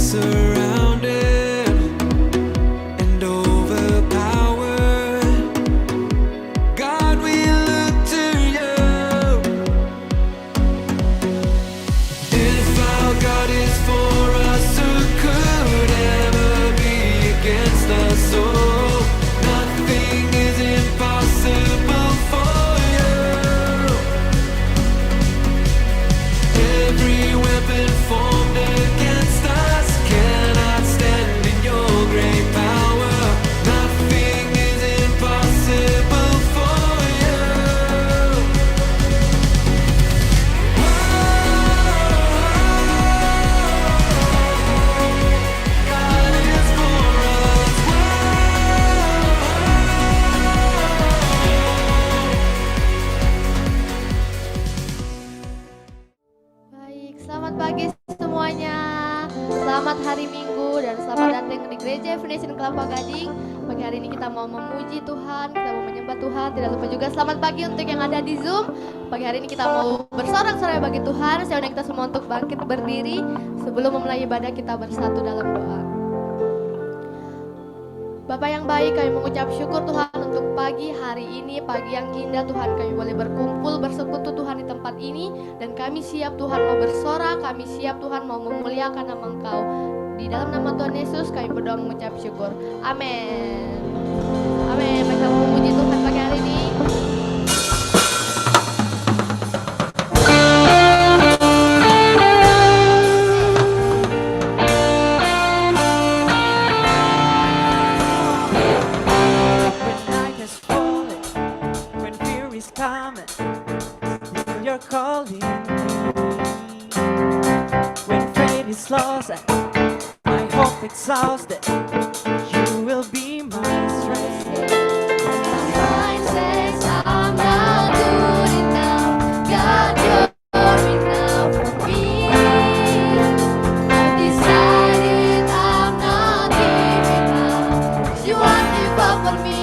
surrounded and overpowered. God, we look to you. If our God is for us, who could ever be against us? Oh, nothing is impossible for you. Every weapon formed against us cannot stand in your great power. Nothing is impossible for you. God is for us. Baik, selamat pagi semuanya. Selamat hari Minggu dan selamat datang di Gereja Evangelism Kelapa Gading. Pagi hari ini kita mau memuji Tuhan, kita mau menyembah Tuhan. Tidak lupa juga selamat pagi untuk yang ada di Zoom. Pagi hari ini kita mau bersorak-sorai bagi Tuhan. Saya undang kita semua untuk bangkit berdiri. Sebelum memulai ibadah kita bersatu dalam doa. Bapak yang baik, kami mengucap syukur Tuhan untuk pagi hari ini, pagi yang indah Tuhan, kami boleh berkumpul bersekutu Tuhan di tempat ini, dan kami siap Tuhan mau bersorak, kami siap Tuhan mau memuliakan nama Engkau. Di dalam nama Tuhan Yesus kami berdoa mengucap syukur. Amin. Amin. Mereka mau memuji Tuhan pagi hari ini. When night has fallen, when fear is coming, still you're calling me. When faith is lost and my hope exhausted, you will be my strength. Mine says I'm not good enough. God, you're enough for me. I've decided I'm not giving up. 'Cause you won't give up on me.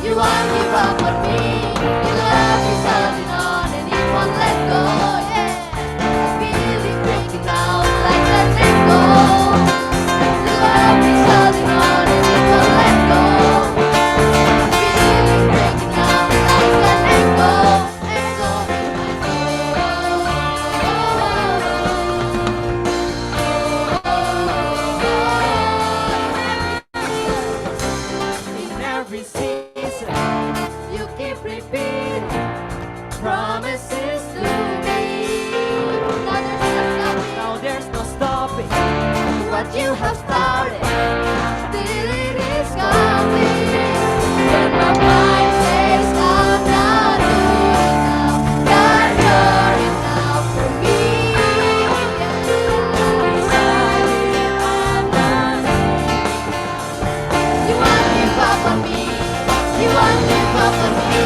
You won't give up on me. Your love is holding on and it won't let go. Yeah, I feel it breaking out like an echo. Your love is holding on and it won't let go. In every season, You keep repeating promises to to me. now there's no stopping. What you have started, till it is complete. When my mind says I'm not good enough, God, you're enough for me. You won't give up on me. You won't give up on me.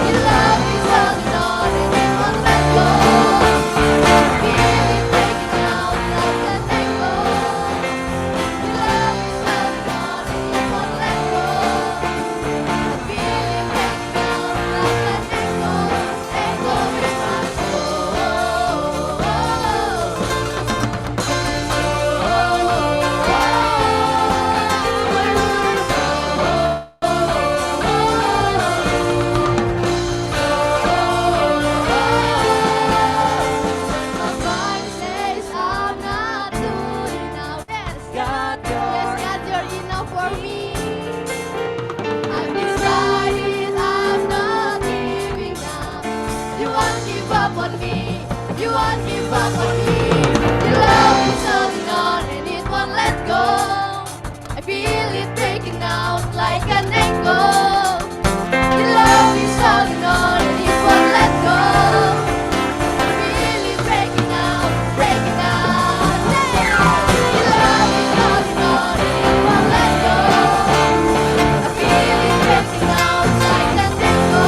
Your love is holding on and it won't let go. Feel it breaking out like an echo. Your love is holding on and it won't let go. Feel it breaking out like an echo. Echo in my My mind says I'm not good enough. God, Yes, God, you're enough for me. I've decided I'm not giving up. You won't give up on me. You won't give up on me. Your love is holding on and it won't let go. I feel it breaking out like an echo. Your love is holding on and it won't let go. I feel it breaking out, breaking out. Your love is holding on and it won't let go. I feel it breaking out like an echo.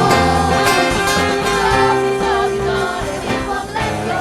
Your love is holding on and it won't let go.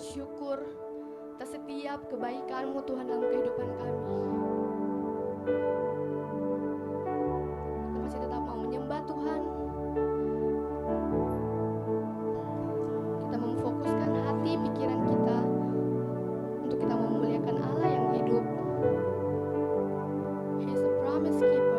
bersyukur atas setiap kebaikan-Mu Tuhan dalam kehidupan kami. Kita masih tetap mau menyembah Tuhan. Kita memfokuskan hati pikiran kita untuk kita memuliakan Allah yang hidup. He is a promise keeper.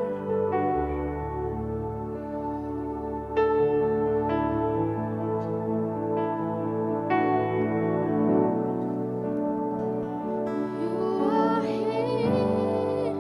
You are here.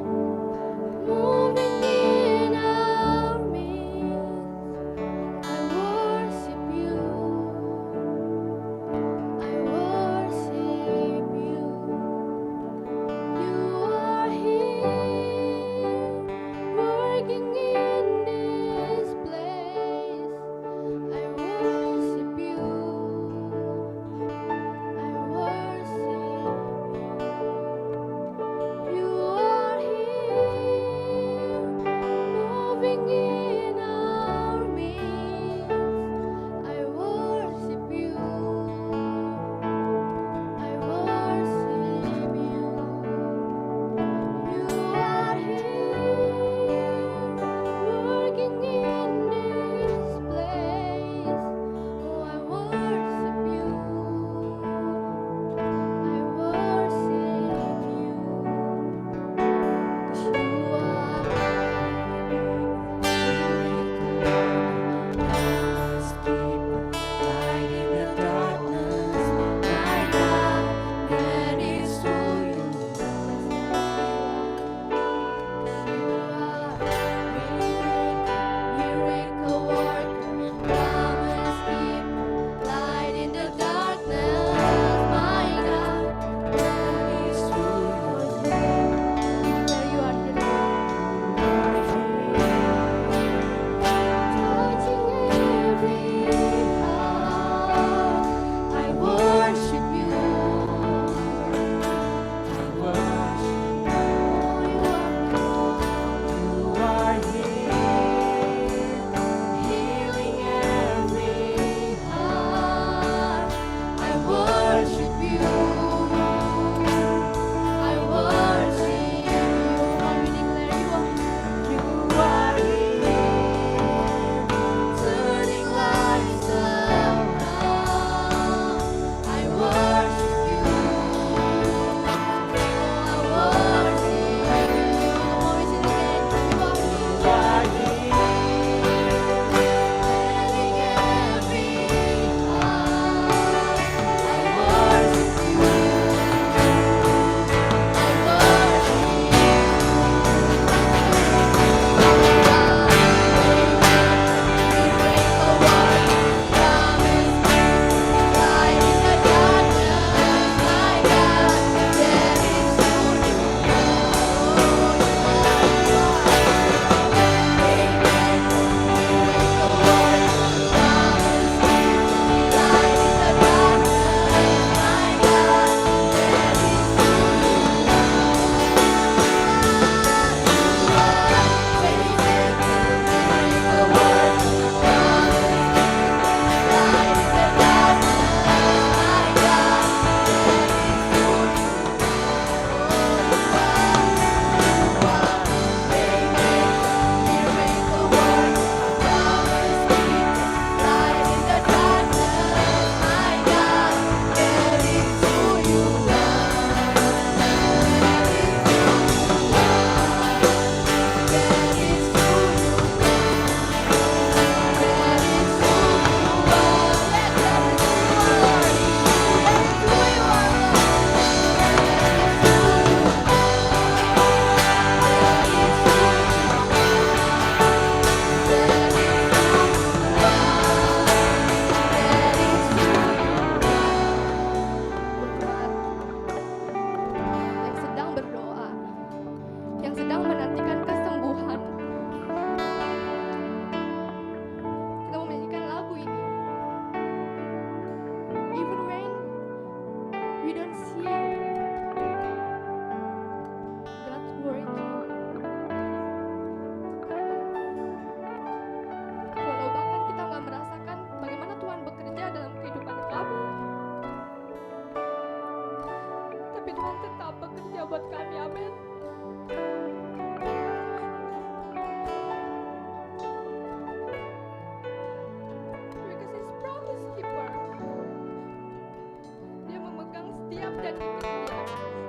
dan ikut Dia.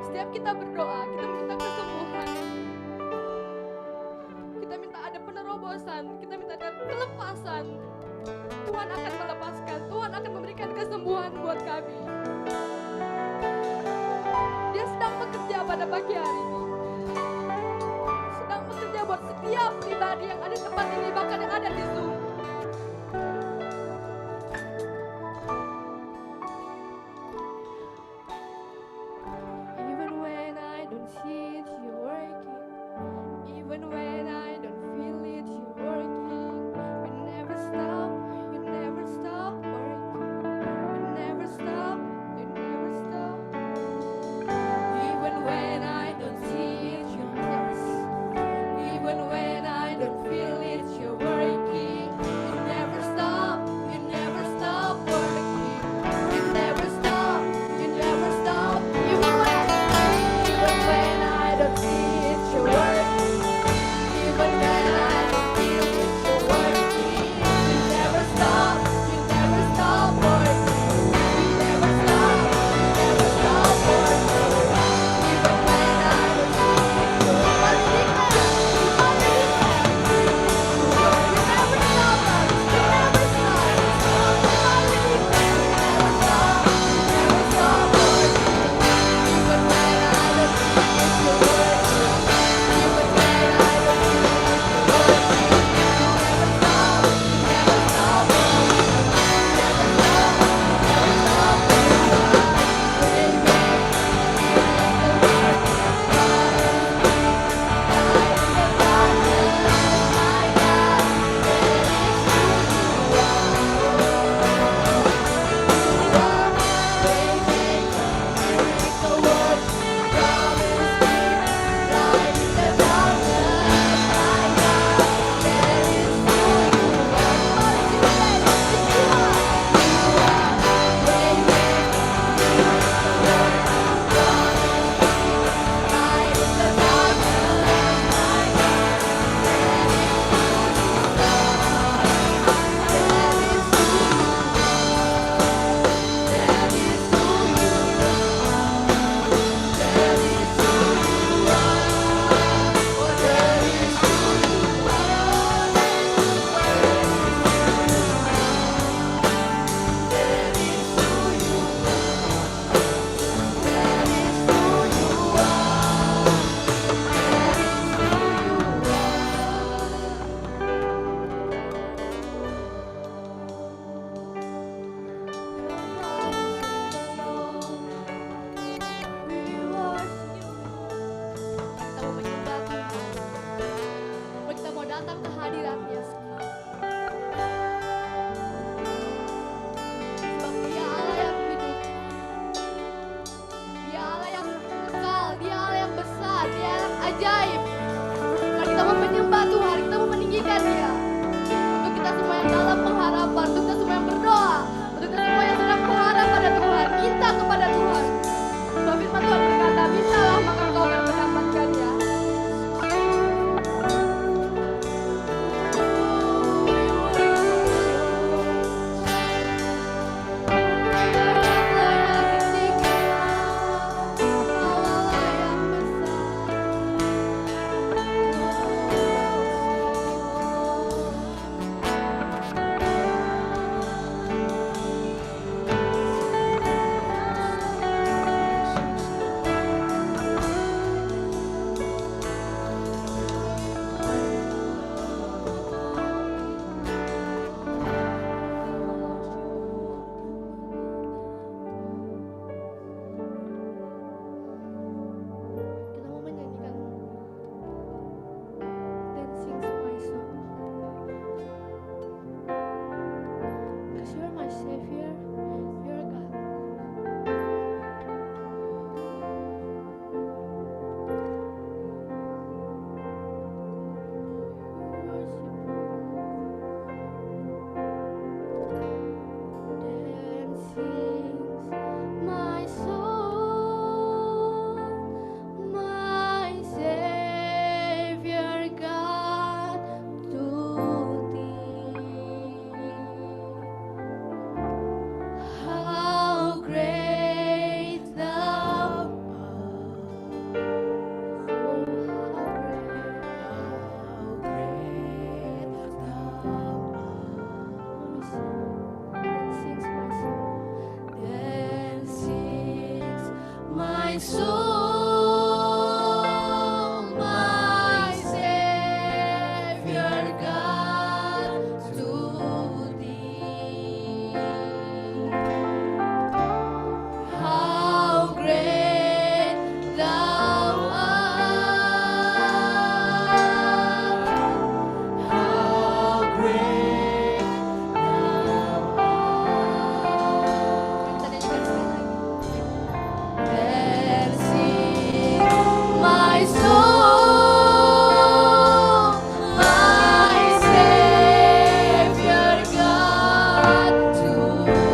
Setiap kita berdoa, kita minta kesembuhan. Kita minta ada penerobosan, kita minta ada kelepasan. Tuhan akan melepaskan, Tuhan akan memberikan kesembuhan buat kami. Dia sedang bekerja pada pagi hari ini. Sedang bekerja buat setiap pribadi yang ada di tempat ini, bahkan yang ada di Zoom. Even when I don't see it, you're working. Even when I don't feel it, you're working. You never stop working. You never stop. Even when I don't see it, you're yes. Even when I don't feel it, you're working. You never stop working. You never stop. Even when I don't see it, you're working. Even when I don't feel it, you're working. You never stop working. You never stop working. Even when I don't see it, you're working. Kita mau datang ke hadirat-Nya. Sebab Dia Allah yang hidup. Dia Allah yang kekal, Dia Allah yang besar, Dia Allah yang ajaib. Mari kita mau menyembah Tuhan, kita mau meninggikan Dia. Untuk kita semua yang dalam pengharapan, untuk kita semua yang berdoa, untuk kita semua yang sedang berharap pada Tuhan, minta kepada Tuhan. Sebab firman Tuhan berkata, mintalah maka kau akan mendapatkannya. Kita mau menyanyikan Dancing to My Song. 'Cause you're my Savior, you're God. Dancing my soul, my Savior God, to Thee. my soul, my Savior God, to thee. How great thou art, how great thou art. Then sing my soul, my Savior God, to thee.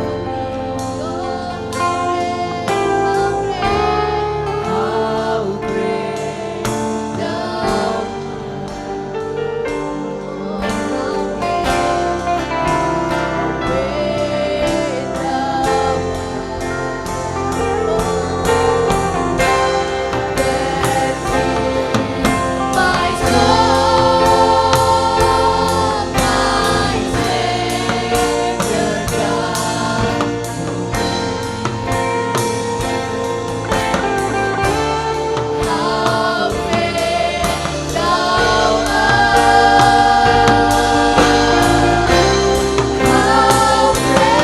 How great thou my soul, my Savior God, how great thou art, how great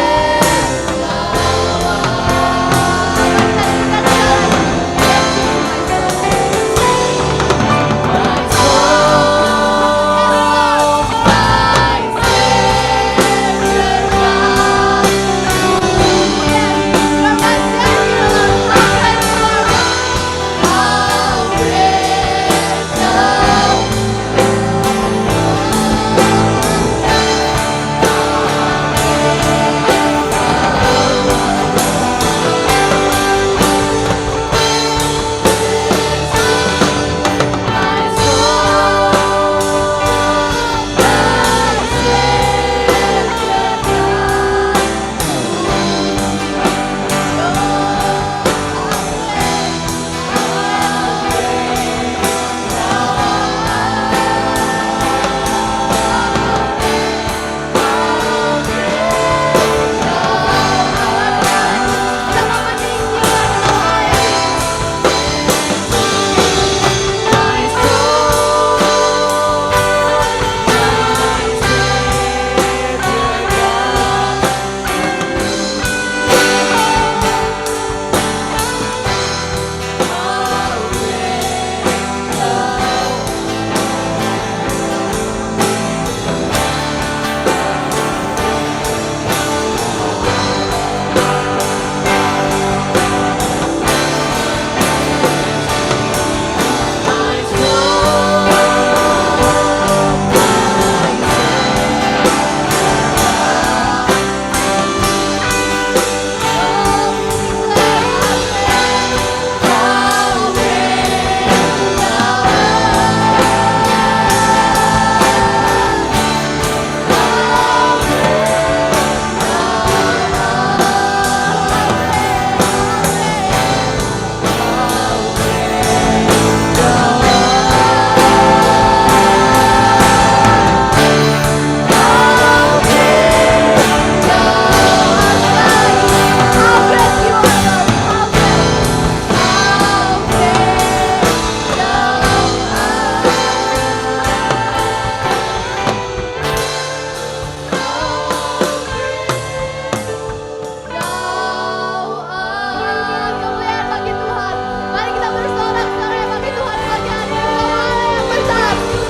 kemuliaan bagi Tuhan. Mari kita bersorak-sorai bagi Tuhan bagian.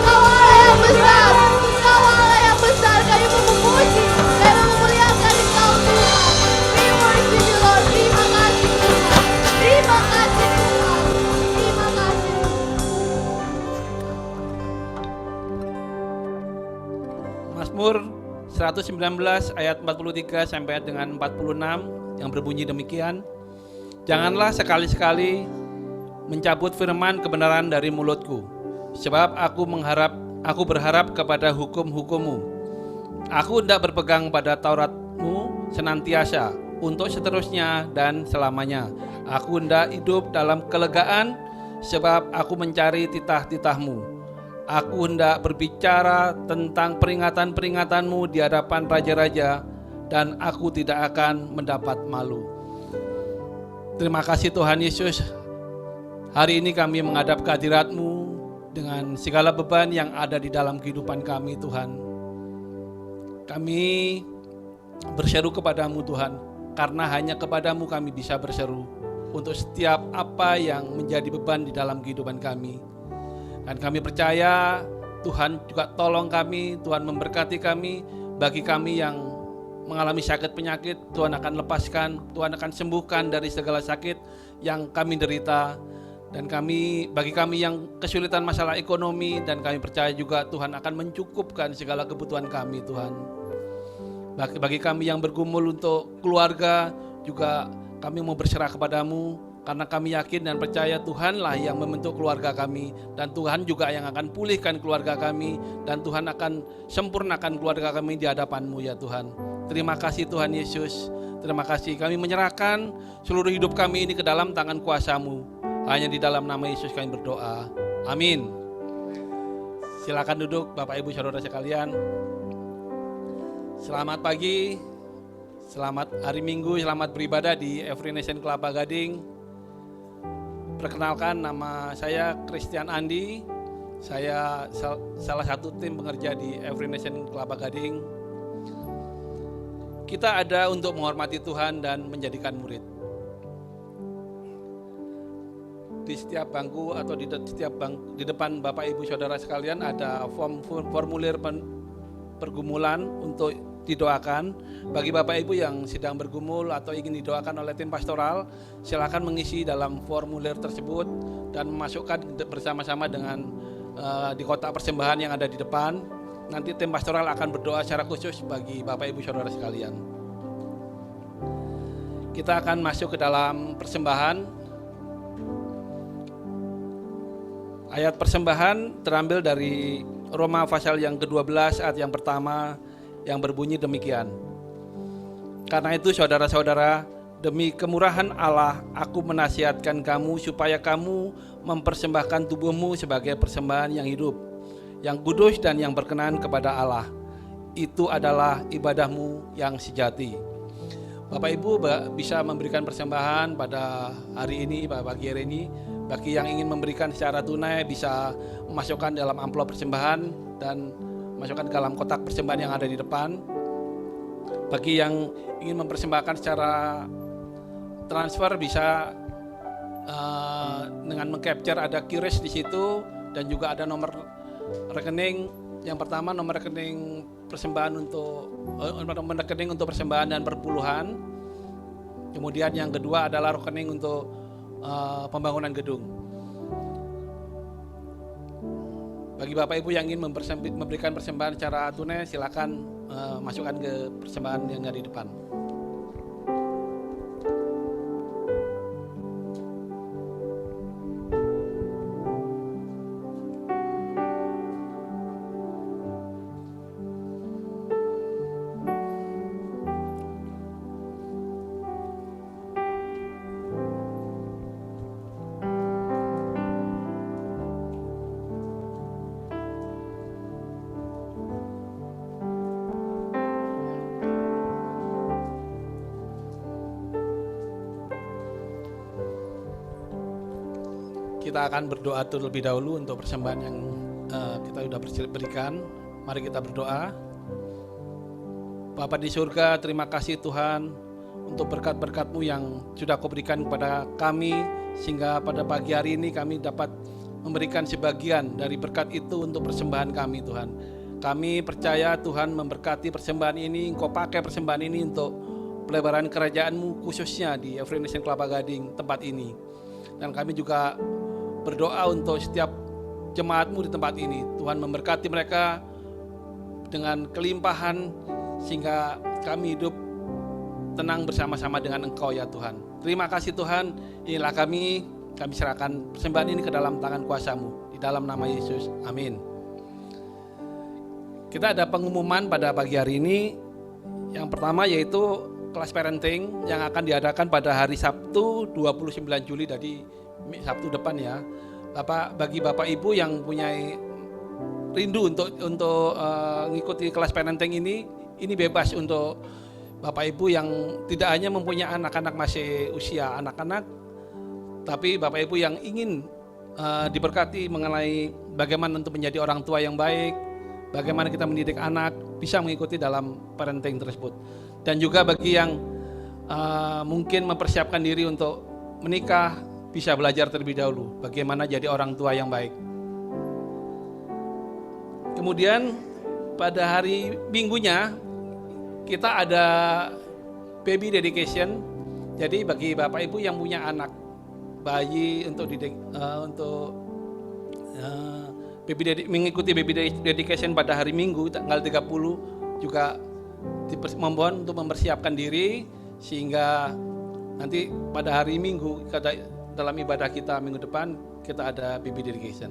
Kau Allah yang besar, Kau Allah yang besar. Kami memuji dan memuliakan Engkau Tuhan. We worship you Lord. Terima kasih Tuhan. Terima kasih Tuhan. Terima kasih. Mazmur 119 ayat 43 sampai dengan 46 yang berbunyi demikian. Janganlah sekali-sekali mencabut firman kebenaran dari mulutku, sebab aku berharap kepada hukum-hukum-Mu. Aku hendak berpegang pada Taurat-Mu senantiasa untuk seterusnya dan selamanya. Aku hendak hidup dalam kelegaan, sebab aku mencari titah-titah-Mu. Aku hendak berbicara tentang peringatan-peringatan-Mu di hadapan raja-raja, dan aku tidak akan mendapat malu. Terima kasih Tuhan Yesus, Hari ini kami menghadap kehadirat-Mu dengan segala beban yang ada di dalam kehidupan kami Tuhan. Kami berseru kepadamu Tuhan, karena hanya kepadamu kami bisa berseru untuk setiap apa yang menjadi beban di dalam kehidupan kami. Dan kami percaya Tuhan juga tolong kami, Tuhan memberkati kami. Bagi kami yang mengalami sakit penyakit, Tuhan akan lepaskan, Tuhan akan sembuhkan dari segala sakit yang kami derita. Dan bagi kami yang kesulitan masalah ekonomi, dan kami percaya juga Tuhan akan mencukupkan segala kebutuhan kami Tuhan. Bagi kami yang bergumul untuk keluarga, juga kami mau berserah kepadamu, karena kami yakin dan percaya Tuhanlah yang membentuk keluarga kami, dan Tuhan juga yang akan pulihkan keluarga kami, dan Tuhan akan sempurnakan keluarga kami di hadapan-Mu ya Tuhan. Terima kasih Tuhan Yesus, terima kasih. Kami menyerahkan seluruh hidup kami ini ke dalam tangan kuasa-Mu. Hanya di dalam nama Yesus kami berdoa. Amin. Silakan duduk Bapak Ibu Saudara sekalian. Selamat pagi, selamat hari Minggu, selamat beribadah di Every Nation Kelapa Gading. Perkenalkan, nama saya Christian Andi. Saya salah satu tim pengerja di Every Nation Kelapa Gading. Kita ada untuk menghormati Tuhan dan menjadikan murid. Di setiap bangku atau di depan Bapak Ibu Saudara sekalian ada formulir pergumulan untuk didoakan. Bagi Bapak Ibu yang sedang bergumul atau ingin didoakan oleh tim pastoral, silakan mengisi dalam formulir tersebut dan memasukkan bersama-sama dengan di kotak persembahan yang ada di depan. Nanti tim pastoral akan berdoa secara khusus bagi Bapak Ibu Saudara sekalian. Kita akan masuk ke dalam persembahan. Ayat persembahan terambil dari Roma pasal yang ke-12 ayat yang pertama yang berbunyi demikian. Karena itu saudara-saudara, demi kemurahan Allah, aku menasihatkan kamu supaya kamu mempersembahkan tubuhmu sebagai persembahan yang hidup, yang kudus dan yang berkenan kepada Allah. Itu adalah ibadahmu yang sejati. Bapak Ibu bisa memberikan persembahan pada hari ini, pada pagi hari ini. Bagi yang ingin memberikan secara tunai bisa memasukkan dalam amplop persembahan dan masukkan ke dalam kotak persembahan yang ada di depan. Bagi yang ingin mempersembahkan secara transfer bisa dengan mengcapture ada QRIS di situ, dan juga ada nomor rekening. Yang pertama nomor rekening persembahan nomor rekening untuk persembahan dan perpuluhan. Kemudian yang kedua adalah rekening untuk pembangunan gedung. Bagi Bapak Ibu yang ingin memberikan persembahan secara tunai, silakan masukkan ke persembahan yang ada di depan. Kita akan berdoa terlebih dahulu untuk persembahan yang kita sudah berikan. Mari kita berdoa. Bapa di surga, terima kasih Tuhan untuk berkat-berkat-Mu yang sudah Kau berikan kepada kami, sehingga pada pagi hari ini kami dapat memberikan sebagian dari berkat itu untuk persembahan kami Tuhan. Kami percaya Tuhan memberkati persembahan ini, Engkau pakai persembahan ini untuk pelebaran kerajaan-Mu, khususnya di Every Nation Kelapa Gading tempat ini. Dan kami juga berdoa untuk setiap jemaat-Mu di tempat ini. Tuhan memberkati mereka dengan kelimpahan sehingga kami hidup tenang bersama-sama dengan Engkau ya Tuhan. Terima kasih Tuhan. Inilah kami serahkan persembahan ini ke dalam tangan kuasa-Mu. Di dalam nama Yesus. Amin. Kita ada pengumuman pada pagi hari ini. Yang pertama yaitu kelas parenting yang akan diadakan pada hari Sabtu 29 Juli dari Sabtu depan ya. Bagi Bapak Ibu yang punya rindu untuk mengikuti kelas parenting ini bebas untuk Bapak Ibu yang tidak hanya mempunyai anak-anak masih usia anak-anak, Tapi Bapak Ibu yang ingin diberkati mengenai bagaimana untuk menjadi orang tua yang baik, bagaimana kita mendidik anak, bisa mengikuti dalam parenting tersebut. Dan juga bagi yang mungkin mempersiapkan diri untuk menikah, bisa belajar terlebih dahulu bagaimana jadi orang tua yang baik. Kemudian pada hari Minggunya kita ada baby dedication. Jadi bagi Bapak Ibu yang punya anak bayi untuk mengikuti baby dedication pada hari Minggu tanggal 30 juga mohon untuk mempersiapkan diri sehingga nanti pada hari Minggu dalam ibadah kita minggu depan kita ada baby dedication.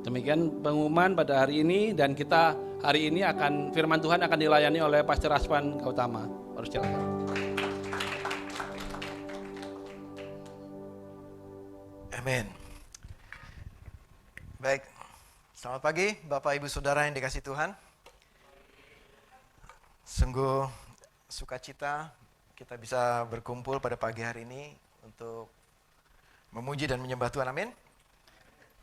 Demikian pengumuman pada hari ini, dan kita hari ini firman Tuhan akan dilayani oleh Pastor Aswan Gautama. Baru silakan. Amin. Baik, selamat pagi Bapak Ibu Saudara yang dikasihi Tuhan. Sungguh sukacita kita bisa berkumpul pada pagi hari ini untuk memuji dan menyembah Tuhan, amin.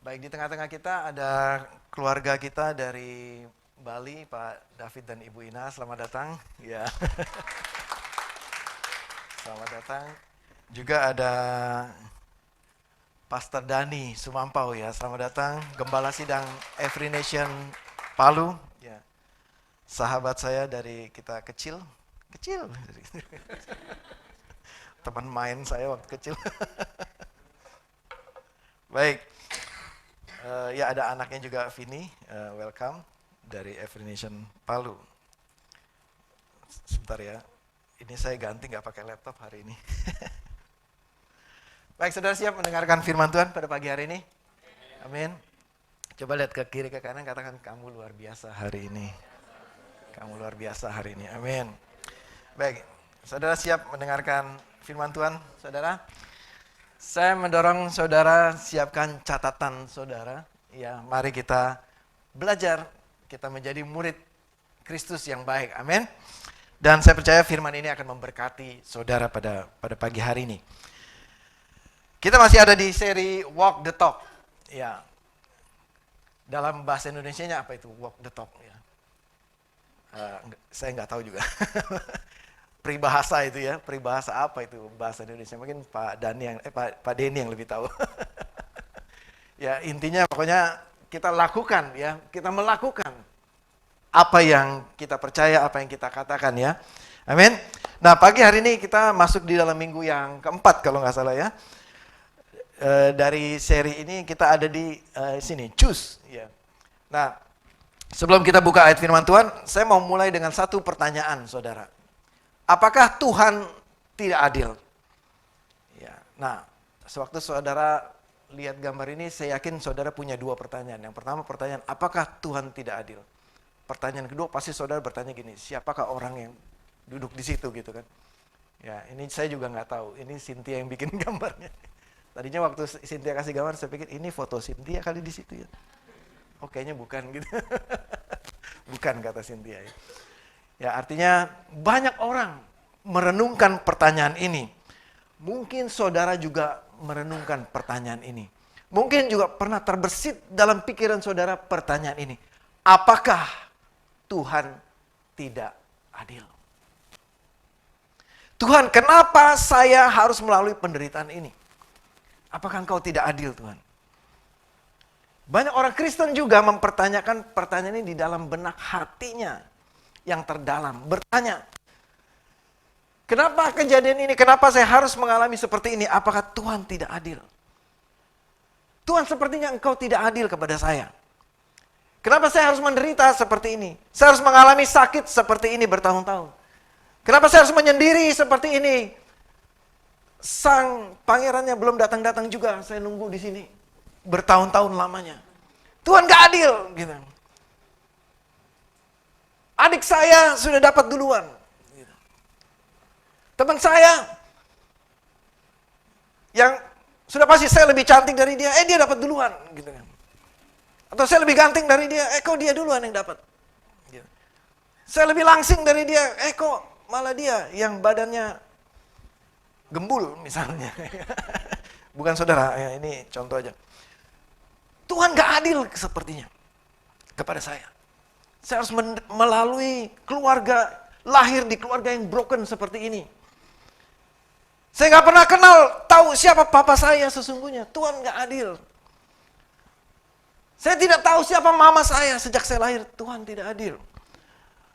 Baik, di tengah-tengah kita ada keluarga kita dari Bali, Pak David dan Ibu Ina, selamat datang. Ya. Selamat datang. Juga ada Pastor Dani Sumampau, ya, selamat datang. Gembala Sidang Every Nation Palu, ya. Sahabat saya dari kita kecil. Teman main saya waktu kecil. Baik, ya ada anaknya juga, Vini, welcome dari Every Nation Palu. Sebentar ya, ini saya ganti nggak pakai laptop hari ini. Baik, saudara siap mendengarkan firman Tuhan pada pagi hari ini? Amin. Coba lihat ke kiri ke kanan, katakan kamu luar biasa hari ini. Kamu luar biasa hari ini, amin. Baik, saudara siap mendengarkan firman Tuhan, saudara? Saya mendorong saudara siapkan catatan saudara. Ya, mari kita belajar, kita menjadi murid Kristus yang baik, amin. Dan saya percaya firman ini akan memberkati saudara pada pagi hari ini. Kita masih ada di seri Walk the Talk. Ya. Dalam bahasa Indonesianya apa itu walk the talk? Ya. Saya nggak tahu juga. Peribahasa itu ya, peribahasa apa itu bahasa Indonesia? Mungkin Pak Denny yang lebih tahu. Ya, intinya pokoknya kita lakukan ya, kita melakukan apa yang kita percaya, apa yang kita katakan ya. Amin. Nah, pagi hari ini kita masuk di dalam minggu yang keempat kalau nggak salah ya. Dari seri ini kita ada di sini, choose. Ya. Nah, sebelum kita buka ayat firman Tuhan, saya mau mulai dengan satu pertanyaan, saudara. Apakah Tuhan tidak adil? Ya. Nah, sewaktu saudara lihat gambar ini, saya yakin saudara punya dua pertanyaan. Yang pertama pertanyaan, apakah Tuhan tidak adil? Pertanyaan kedua pasti saudara bertanya gini, siapakah orang yang duduk di situ gitu kan? Ya, ini saya juga nggak tahu. Ini Cynthia yang bikin gambarnya. Tadinya waktu Cynthia kasih gambar, saya pikir ini foto Cynthia kali di situ ya. Oh, kayaknya bukan gitu. Bukan, kata Cynthia ya. Ya, artinya banyak orang merenungkan pertanyaan ini. Mungkin saudara juga merenungkan pertanyaan ini. Mungkin juga pernah terbersit dalam pikiran saudara pertanyaan ini. Apakah Tuhan tidak adil? Tuhan, kenapa saya harus melalui penderitaan ini? Apakah Engkau tidak adil, Tuhan? Banyak orang Kristen juga mempertanyakan pertanyaan ini di dalam benak hatinya yang terdalam. Bertanya, kenapa kejadian ini? Kenapa saya harus mengalami seperti ini? Apakah Tuhan tidak adil? Tuhan, sepertinya Engkau tidak adil kepada saya. Kenapa saya harus menderita seperti ini? Saya harus mengalami sakit seperti ini bertahun-tahun. Kenapa saya harus menyendiri seperti ini? Sang pangerannya belum datang-datang juga, saya nunggu di sini bertahun-tahun lamanya. Tuhan gak adil, gitu. Adik saya sudah dapat duluan. Gitu. Teman saya yang sudah pasti saya lebih cantik dari dia, dia dapat duluan, gitu kan. Atau saya lebih ganteng dari dia, kok dia duluan yang dapat. Gitu. Saya lebih langsing dari dia, kok malah dia yang badannya gembul misalnya. Bukan saudara, ya ini contoh aja. Tuhan gak adil sepertinya kepada saya. Saya harus melalui keluarga, lahir di keluarga yang broken seperti ini. Saya gak pernah tahu siapa papa saya sesungguhnya. Tuhan gak adil. Saya tidak tahu siapa mama saya sejak saya lahir. Tuhan tidak adil.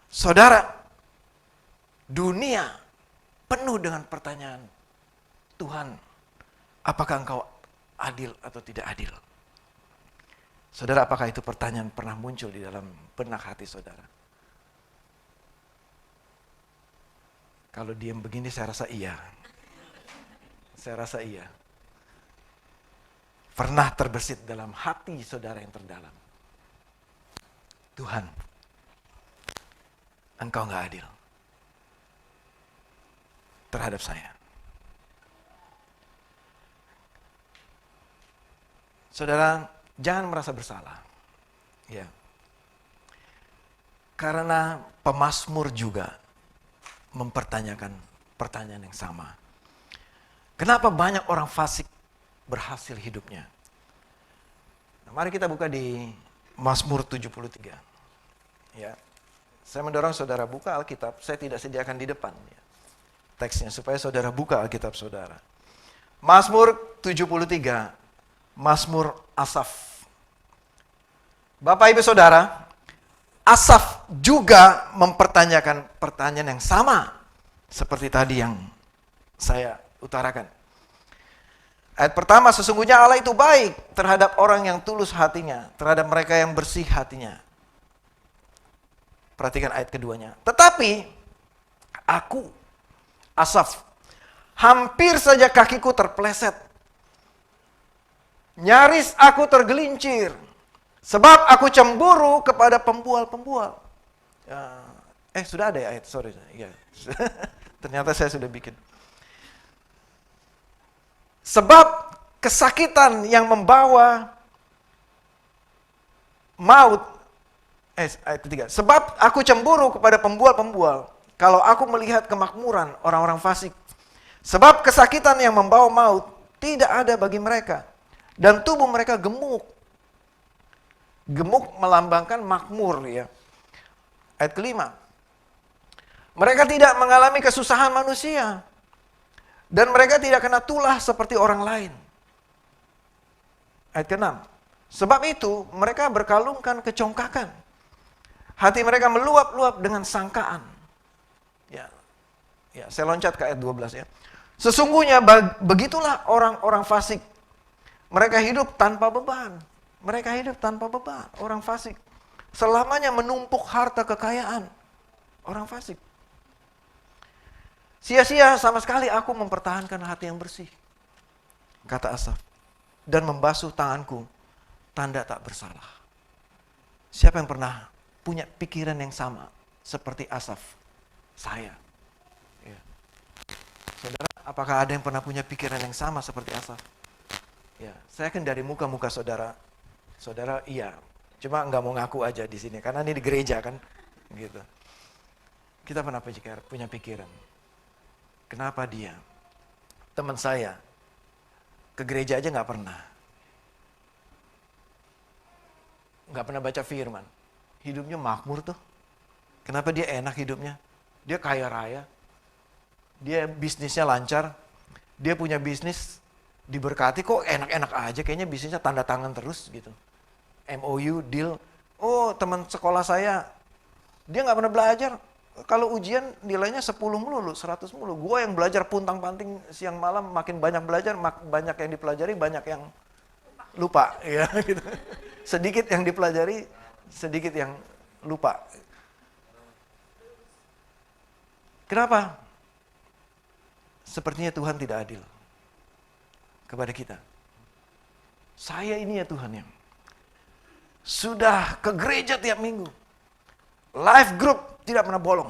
Saudara, dunia penuh dengan pertanyaan. Tuhan, apakah engkau adil atau tidak adil? Saudara, apakah itu pertanyaan pernah muncul di dalam benak hati saudara? Kalau diam begini saya rasa iya. Saya rasa iya. Pernah terbersit dalam hati saudara yang terdalam. Tuhan, engkau gak adil terhadap saya. Saudara, jangan merasa bersalah. Ya. Karena pemazmur juga mempertanyakan pertanyaan yang sama. Kenapa banyak orang fasik berhasil hidupnya? Nah, mari kita buka di Mazmur 73. Ya. Saya mendorong saudara buka Alkitab, saya tidak sediakan di depan ya, teksnya supaya saudara buka Alkitab saudara. Mazmur 73, Mazmur Asaf. Bapak Ibu Saudara, Asaf juga mempertanyakan pertanyaan yang sama seperti tadi yang saya utarakan. Ayat pertama, sesungguhnya Allah itu baik terhadap orang yang tulus hatinya, terhadap mereka yang bersih hatinya. Perhatikan ayat keduanya. Tetapi aku, Asaf, hampir saja kakiku terpeleset. Nyaris aku tergelincir, sebab aku cemburu kepada pembual-pembual. Sudah ada ya ayat, sorry. Ya. Ternyata saya sudah bikin. Sebab kesakitan yang membawa maut, ayat ketiga. Sebab aku cemburu kepada pembual-pembual, kalau aku melihat kemakmuran orang-orang fasik. Sebab kesakitan yang membawa maut tidak ada bagi mereka. Dan tubuh mereka gemuk. Gemuk melambangkan makmur ya. Ayat kelima. Mereka tidak mengalami kesusahan manusia. Dan mereka tidak kena tulah seperti orang lain. Ayat keenam. Sebab itu mereka berkalungkan kecongkakan. Hati mereka meluap-luap dengan sangkaan. Ya, saya loncat ke ayat 12 ya. Sesungguhnya begitulah orang-orang fasik. Mereka hidup tanpa beban. Mereka hidup tanpa beban. Orang fasik. Selamanya menumpuk harta kekayaan. Orang fasik. Sia-sia sama sekali aku mempertahankan hati yang bersih. Kata Asaf. Dan membasuh tanganku. Tanda tak bersalah. Siapa yang pernah punya pikiran yang sama seperti Asaf? Saya. Ya. Saudara, apakah ada yang pernah punya pikiran yang sama seperti Asaf? Ya, saya kan dari muka-muka saudara, iya, cuma nggak mau ngaku aja di sini karena ini di gereja kan, gitu. Kita pernah punya pikiran, kenapa dia, teman saya, ke gereja aja nggak pernah baca firman, hidupnya makmur tuh, kenapa dia enak hidupnya, dia kaya raya, dia bisnisnya lancar, dia punya bisnis. Diberkati kok enak-enak aja, kayaknya bisnisnya tanda tangan terus gitu. MOU, deal. Oh teman sekolah saya, dia gak pernah belajar. Kalau ujian nilainya 10 mulu, 100 mulu. Gue yang belajar puntang-panting siang malam, makin banyak belajar, banyak yang dipelajari, banyak yang lupa. Ya, gitu. Sedikit yang dipelajari, sedikit yang lupa. Kenapa? Sepertinya Tuhan tidak adil kepada kita. Saya ini ya Tuhan yang sudah ke gereja tiap minggu. Live group tidak pernah bolong.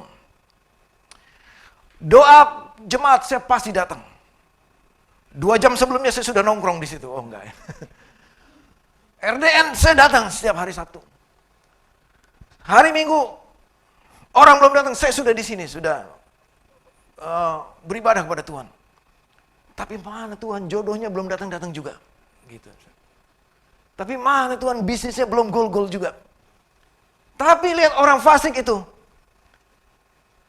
Doa jemaat saya pasti datang. 2 jam sebelumnya saya sudah nongkrong di situ. Oh enggak ya. RDN saya datang setiap hari Sabtu. Hari Minggu orang belum datang, saya sudah di sini, sudah beribadah kepada Tuhan. Tapi mana Tuhan, jodohnya belum datang-datang juga. Gitu. Tapi mana Tuhan, bisnisnya belum gol-gol juga. Tapi lihat orang fasik itu.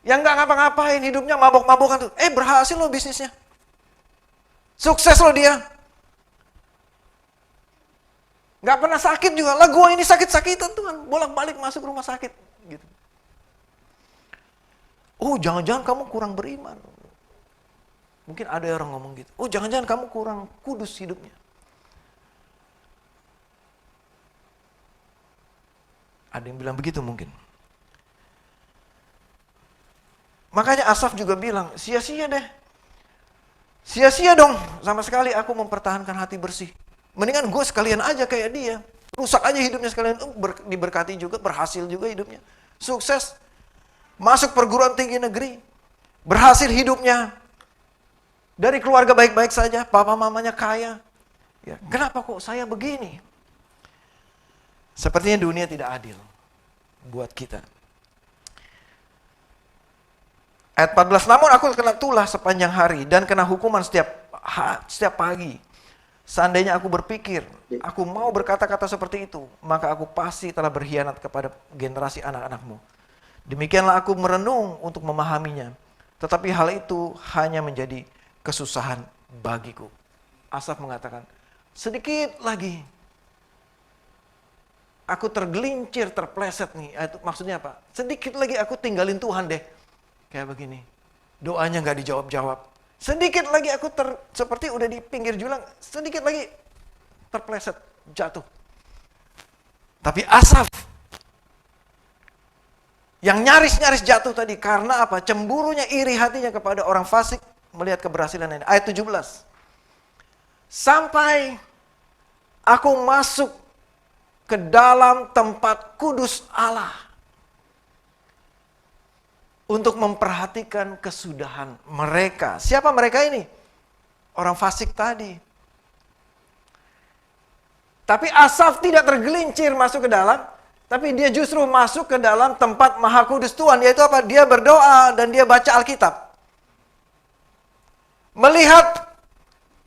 Yang nggak ngapa-ngapain, hidupnya mabok-mabokan tuh. Berhasil loh bisnisnya. Sukses loh dia. Nggak pernah sakit juga. Lah gua ini sakit-sakitan Tuhan. Bolak-balik masuk rumah sakit. Gitu. Oh jangan-jangan kamu kurang beriman. Mungkin ada orang ngomong gitu. Oh jangan-jangan kamu kurang kudus hidupnya. Ada yang bilang begitu mungkin. Makanya Asaf juga bilang, sia-sia deh. Sia-sia dong, sama sekali aku mempertahankan hati bersih. Mendingan gue sekalian aja kayak dia. Rusak aja hidupnya sekalian, diberkati juga, berhasil juga hidupnya. Sukses, masuk perguruan tinggi negeri. Berhasil hidupnya. Dari keluarga baik-baik saja, papa mamanya kaya. Ya, kenapa kok saya begini? Sepertinya dunia tidak adil buat kita. Ayat 14, namun aku kena tulah sepanjang hari dan kena hukuman setiap pagi. Seandainya aku berpikir, aku mau berkata-kata seperti itu, maka aku pasti telah berkhianat kepada generasi anak-anakmu. Demikianlah aku merenung untuk memahaminya. Tetapi hal itu hanya menjadi kesusahan bagiku. Asaf mengatakan, sedikit lagi aku tergelincir, terpleset nih. Itu maksudnya apa? Sedikit lagi aku tinggalin Tuhan deh. Kayak begini. Doanya nggak dijawab-jawab. Sedikit lagi aku seperti udah di pinggir jurang. Sedikit lagi terpleset, jatuh. Tapi Asaf yang nyaris-nyaris jatuh tadi karena apa? Cemburunya, iri hatinya kepada orang fasik melihat keberhasilan ini. Ayat 17. Sampai aku masuk ke dalam tempat kudus Allah untuk memperhatikan kesudahan mereka. Siapa mereka ini? Orang fasik tadi. Tapi Asaf tidak tergelincir masuk ke dalam, tapi dia justru masuk ke dalam tempat Maha Kudus Tuhan. Yaitu apa? Dia berdoa dan dia baca Alkitab. Melihat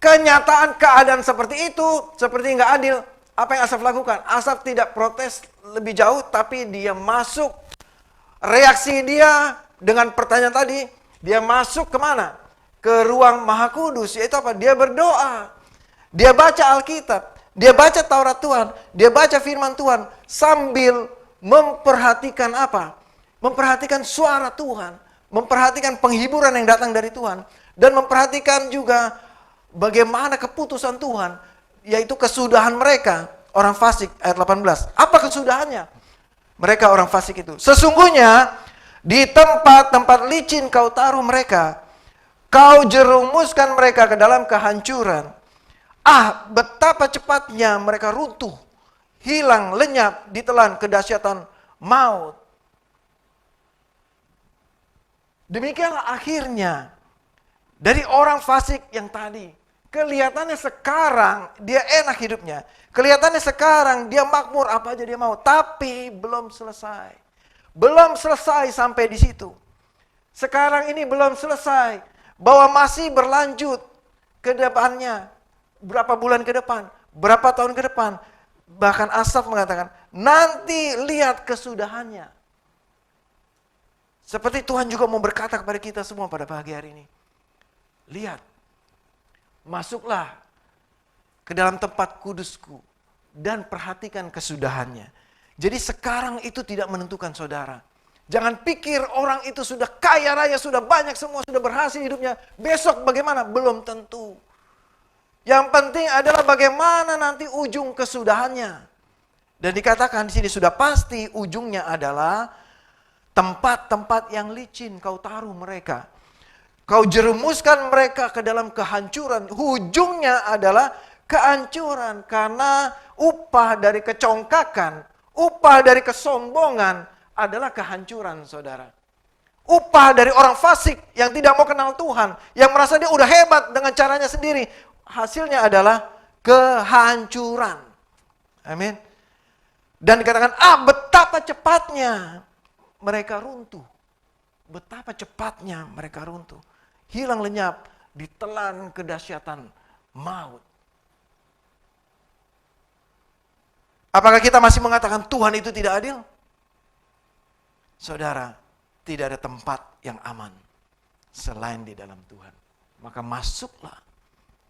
kenyataan keadaan seperti itu, seperti nggak adil, apa yang Asaf lakukan? Asaf tidak protes lebih jauh, tapi dia masuk. Reaksi dia dengan pertanyaan tadi, dia masuk kemana? Ke ruang Maha Kudus, yaitu apa? Dia berdoa. Dia baca Alkitab. Dia baca Taurat Tuhan. Dia baca firman Tuhan. Sambil memperhatikan apa? Memperhatikan suara Tuhan. Memperhatikan penghiburan yang datang dari Tuhan. Dan memperhatikan juga bagaimana keputusan Tuhan. Yaitu kesudahan mereka. Orang fasik, ayat 18. Apa kesudahannya? Mereka orang fasik itu. Sesungguhnya di tempat-tempat licin kau taruh mereka. Kau jerumuskan mereka ke dalam kehancuran. Betapa cepatnya mereka runtuh. Hilang, lenyap, ditelan kedahsyatan maut. Demikianlah akhirnya dari orang fasik yang tadi. Kelihatannya sekarang dia enak hidupnya. Kelihatannya sekarang dia makmur, apa aja dia mau. Tapi belum selesai. Belum selesai sampai di situ. Sekarang ini belum selesai. Bahwa masih berlanjut ke depannya. Berapa bulan ke depan. Berapa tahun ke depan. Bahkan Asaf mengatakan, nanti lihat kesudahannya. Seperti Tuhan juga mau berkata kepada kita semua pada pagi hari ini. Lihat. Masuklah ke dalam tempat kudusku dan perhatikan kesudahannya. Jadi sekarang itu tidak menentukan saudara. Jangan pikir orang itu sudah kaya raya, sudah banyak semua, sudah berhasil hidupnya. Besok bagaimana? Belum tentu. Yang penting adalah bagaimana nanti ujung kesudahannya. Dan dikatakan di sini sudah pasti ujungnya adalah tempat-tempat yang licin kau taruh mereka. Kau jerumuskan mereka ke dalam kehancuran. Ujungnya adalah kehancuran. Karena upah dari kecongkakan, upah dari kesombongan adalah kehancuran, saudara. Upah dari orang fasik yang tidak mau kenal Tuhan, yang merasa dia udah hebat dengan caranya sendiri, hasilnya adalah kehancuran. Amin. Dan dikatakan, betapa cepatnya mereka runtuh. Betapa cepatnya mereka runtuh. Hilang lenyap, ditelan kedahsyatan maut. Apakah kita masih mengatakan Tuhan itu tidak adil? Saudara, tidak ada tempat yang aman selain di dalam Tuhan. Maka masuklah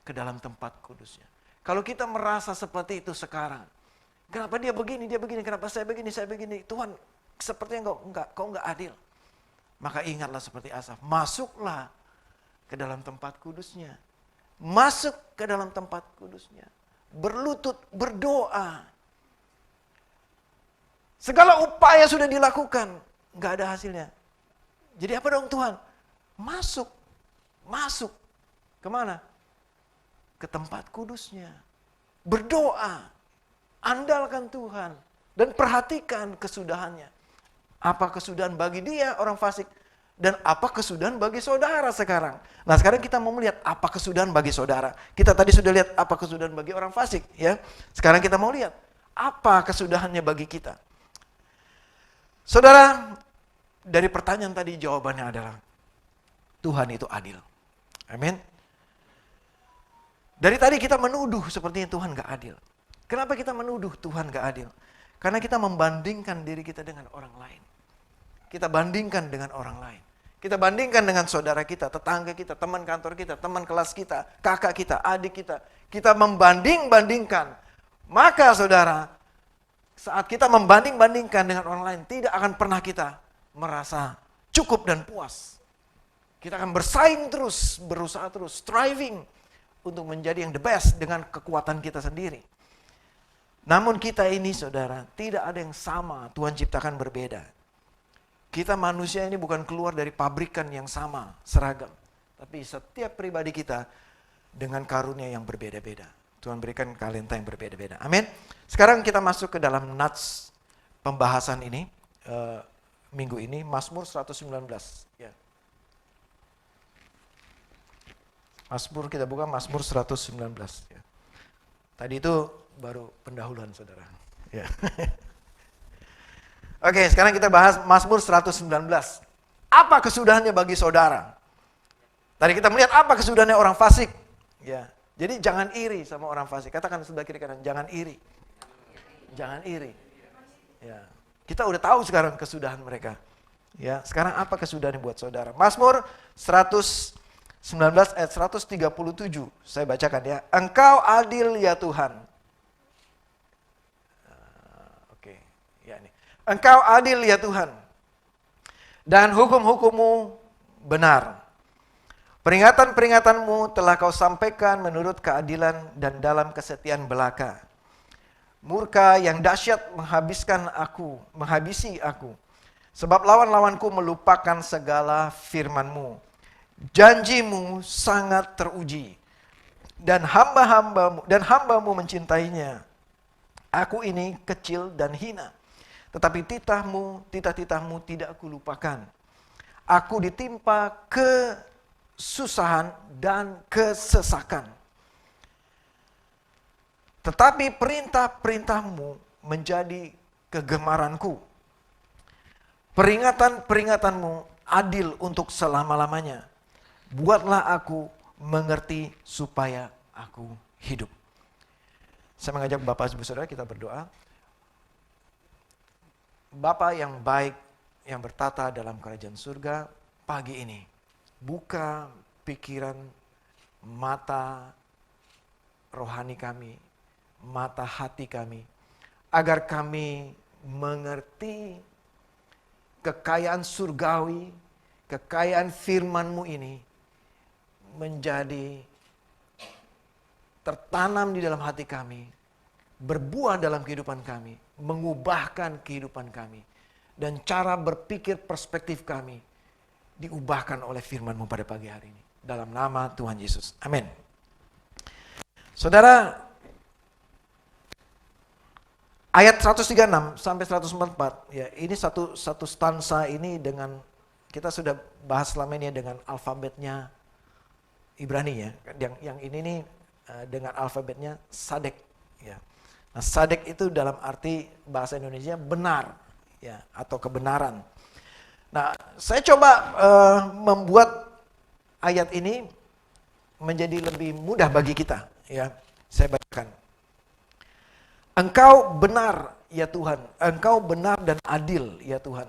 ke dalam tempat kudusnya. Kalau kita merasa seperti itu sekarang, kenapa dia begini, kenapa saya begini, Tuhan sepertinya kau enggak adil. Maka ingatlah seperti Asaf, masuklah ke dalam tempat kudusnya. Masuk ke dalam tempat kudusnya. Berlutut, berdoa. Segala upaya sudah dilakukan, nggak ada hasilnya. Jadi apa dong Tuhan? Masuk. Kemana? Ke tempat kudusnya. Berdoa. Andalkan Tuhan. Dan perhatikan kesudahannya. Apa kesudahan bagi dia orang fasik? Dan apa kesudahan bagi saudara sekarang? Nah sekarang kita mau melihat apa kesudahan bagi saudara. Kita tadi sudah lihat apa kesudahan bagi orang fasik. Ya. Sekarang kita mau lihat apa kesudahannya bagi kita. Saudara, dari pertanyaan tadi jawabannya adalah Tuhan itu adil. Amin. Dari tadi kita menuduh sepertinya Tuhan gak adil. Kenapa kita menuduh Tuhan gak adil? Karena kita membandingkan diri kita dengan orang lain. Kita bandingkan dengan orang lain. Kita bandingkan dengan saudara kita, tetangga kita, teman kantor kita, teman kelas kita, kakak kita, adik kita. Kita membanding-bandingkan. Maka saudara, saat kita membanding-bandingkan dengan orang lain, tidak akan pernah kita merasa cukup dan puas. Kita akan bersaing terus, berusaha terus, striving untuk menjadi yang the best dengan kekuatan kita sendiri. Namun kita ini saudara, tidak ada yang sama, Tuhan ciptakan berbeda. Kita manusia ini bukan keluar dari pabrikan yang sama, seragam. Tapi setiap pribadi kita dengan karunia yang berbeda-beda. Tuhan berikan talenta yang berbeda-beda. Amin. Sekarang kita masuk ke dalam nats pembahasan ini. Minggu ini, Mazmur 119. Ya. Mazmur, kita buka Mazmur 119. Ya. Tadi itu baru pendahuluan saudara. Ya. Oke, sekarang kita bahas Mazmur 119. Apa kesudahannya bagi saudara? Tadi kita melihat apa kesudahannya orang fasik. Ya. Jadi jangan iri sama orang fasik. Katakan sebelah kiri kanan, jangan iri. Jangan iri. Ya. Kita udah tahu sekarang kesudahan mereka. Ya, sekarang apa kesudahan buat saudara? Mazmur 119 ayat 137. Saya bacakan ya. Engkau adil ya Tuhan. Oke, ya ini. Engkau adil ya Tuhan. Dan hukum-hukum-Mu benar. Peringatan-peringatanmu telah kau sampaikan menurut keadilan dan dalam kesetiaan belaka. Murka yang dahsyat menghabisi aku. Sebab lawan-lawanku melupakan segala firman-Mu. Janji-Mu sangat teruji. Dan hamba-Mu mencintainya. Aku ini kecil dan hina. Tetapi titah-Mu tidak kulupakan. Aku ditimpa kesusahan dan kesesakan. Tetapi perintah-perintah-Mu menjadi kegemaranku. Peringatan-peringatanmu adil untuk selama-lamanya. Buatlah aku mengerti supaya aku hidup. Saya mengajak Bapak Ibu Saudara kita berdoa. Bapa yang baik, yang bertata dalam kerajaan surga, pagi ini buka pikiran, mata rohani kami, mata hati kami, agar kami mengerti kekayaan surgawi, kekayaan firman-Mu ini menjadi tertanam di dalam hati kami, berbuah dalam kehidupan kami, mengubahkan kehidupan kami, dan cara berpikir perspektif kami diubahkan oleh firman-Mu pada pagi hari ini. Dalam nama Tuhan Yesus. Amin. Saudara, ayat 136 sampai 144, ya ini satu stansa ini dengan, kita sudah bahas selama ini dengan alfabetnya Ibrani ya. Yang ini nih dengan alfabetnya Sadek ya. Nah, Sadek itu dalam arti bahasa Indonesia benar ya, atau kebenaran. Nah, saya coba membuat ayat ini menjadi lebih mudah bagi kita, ya. Saya bacakan. Engkau benar ya Tuhan, Engkau benar dan adil ya Tuhan.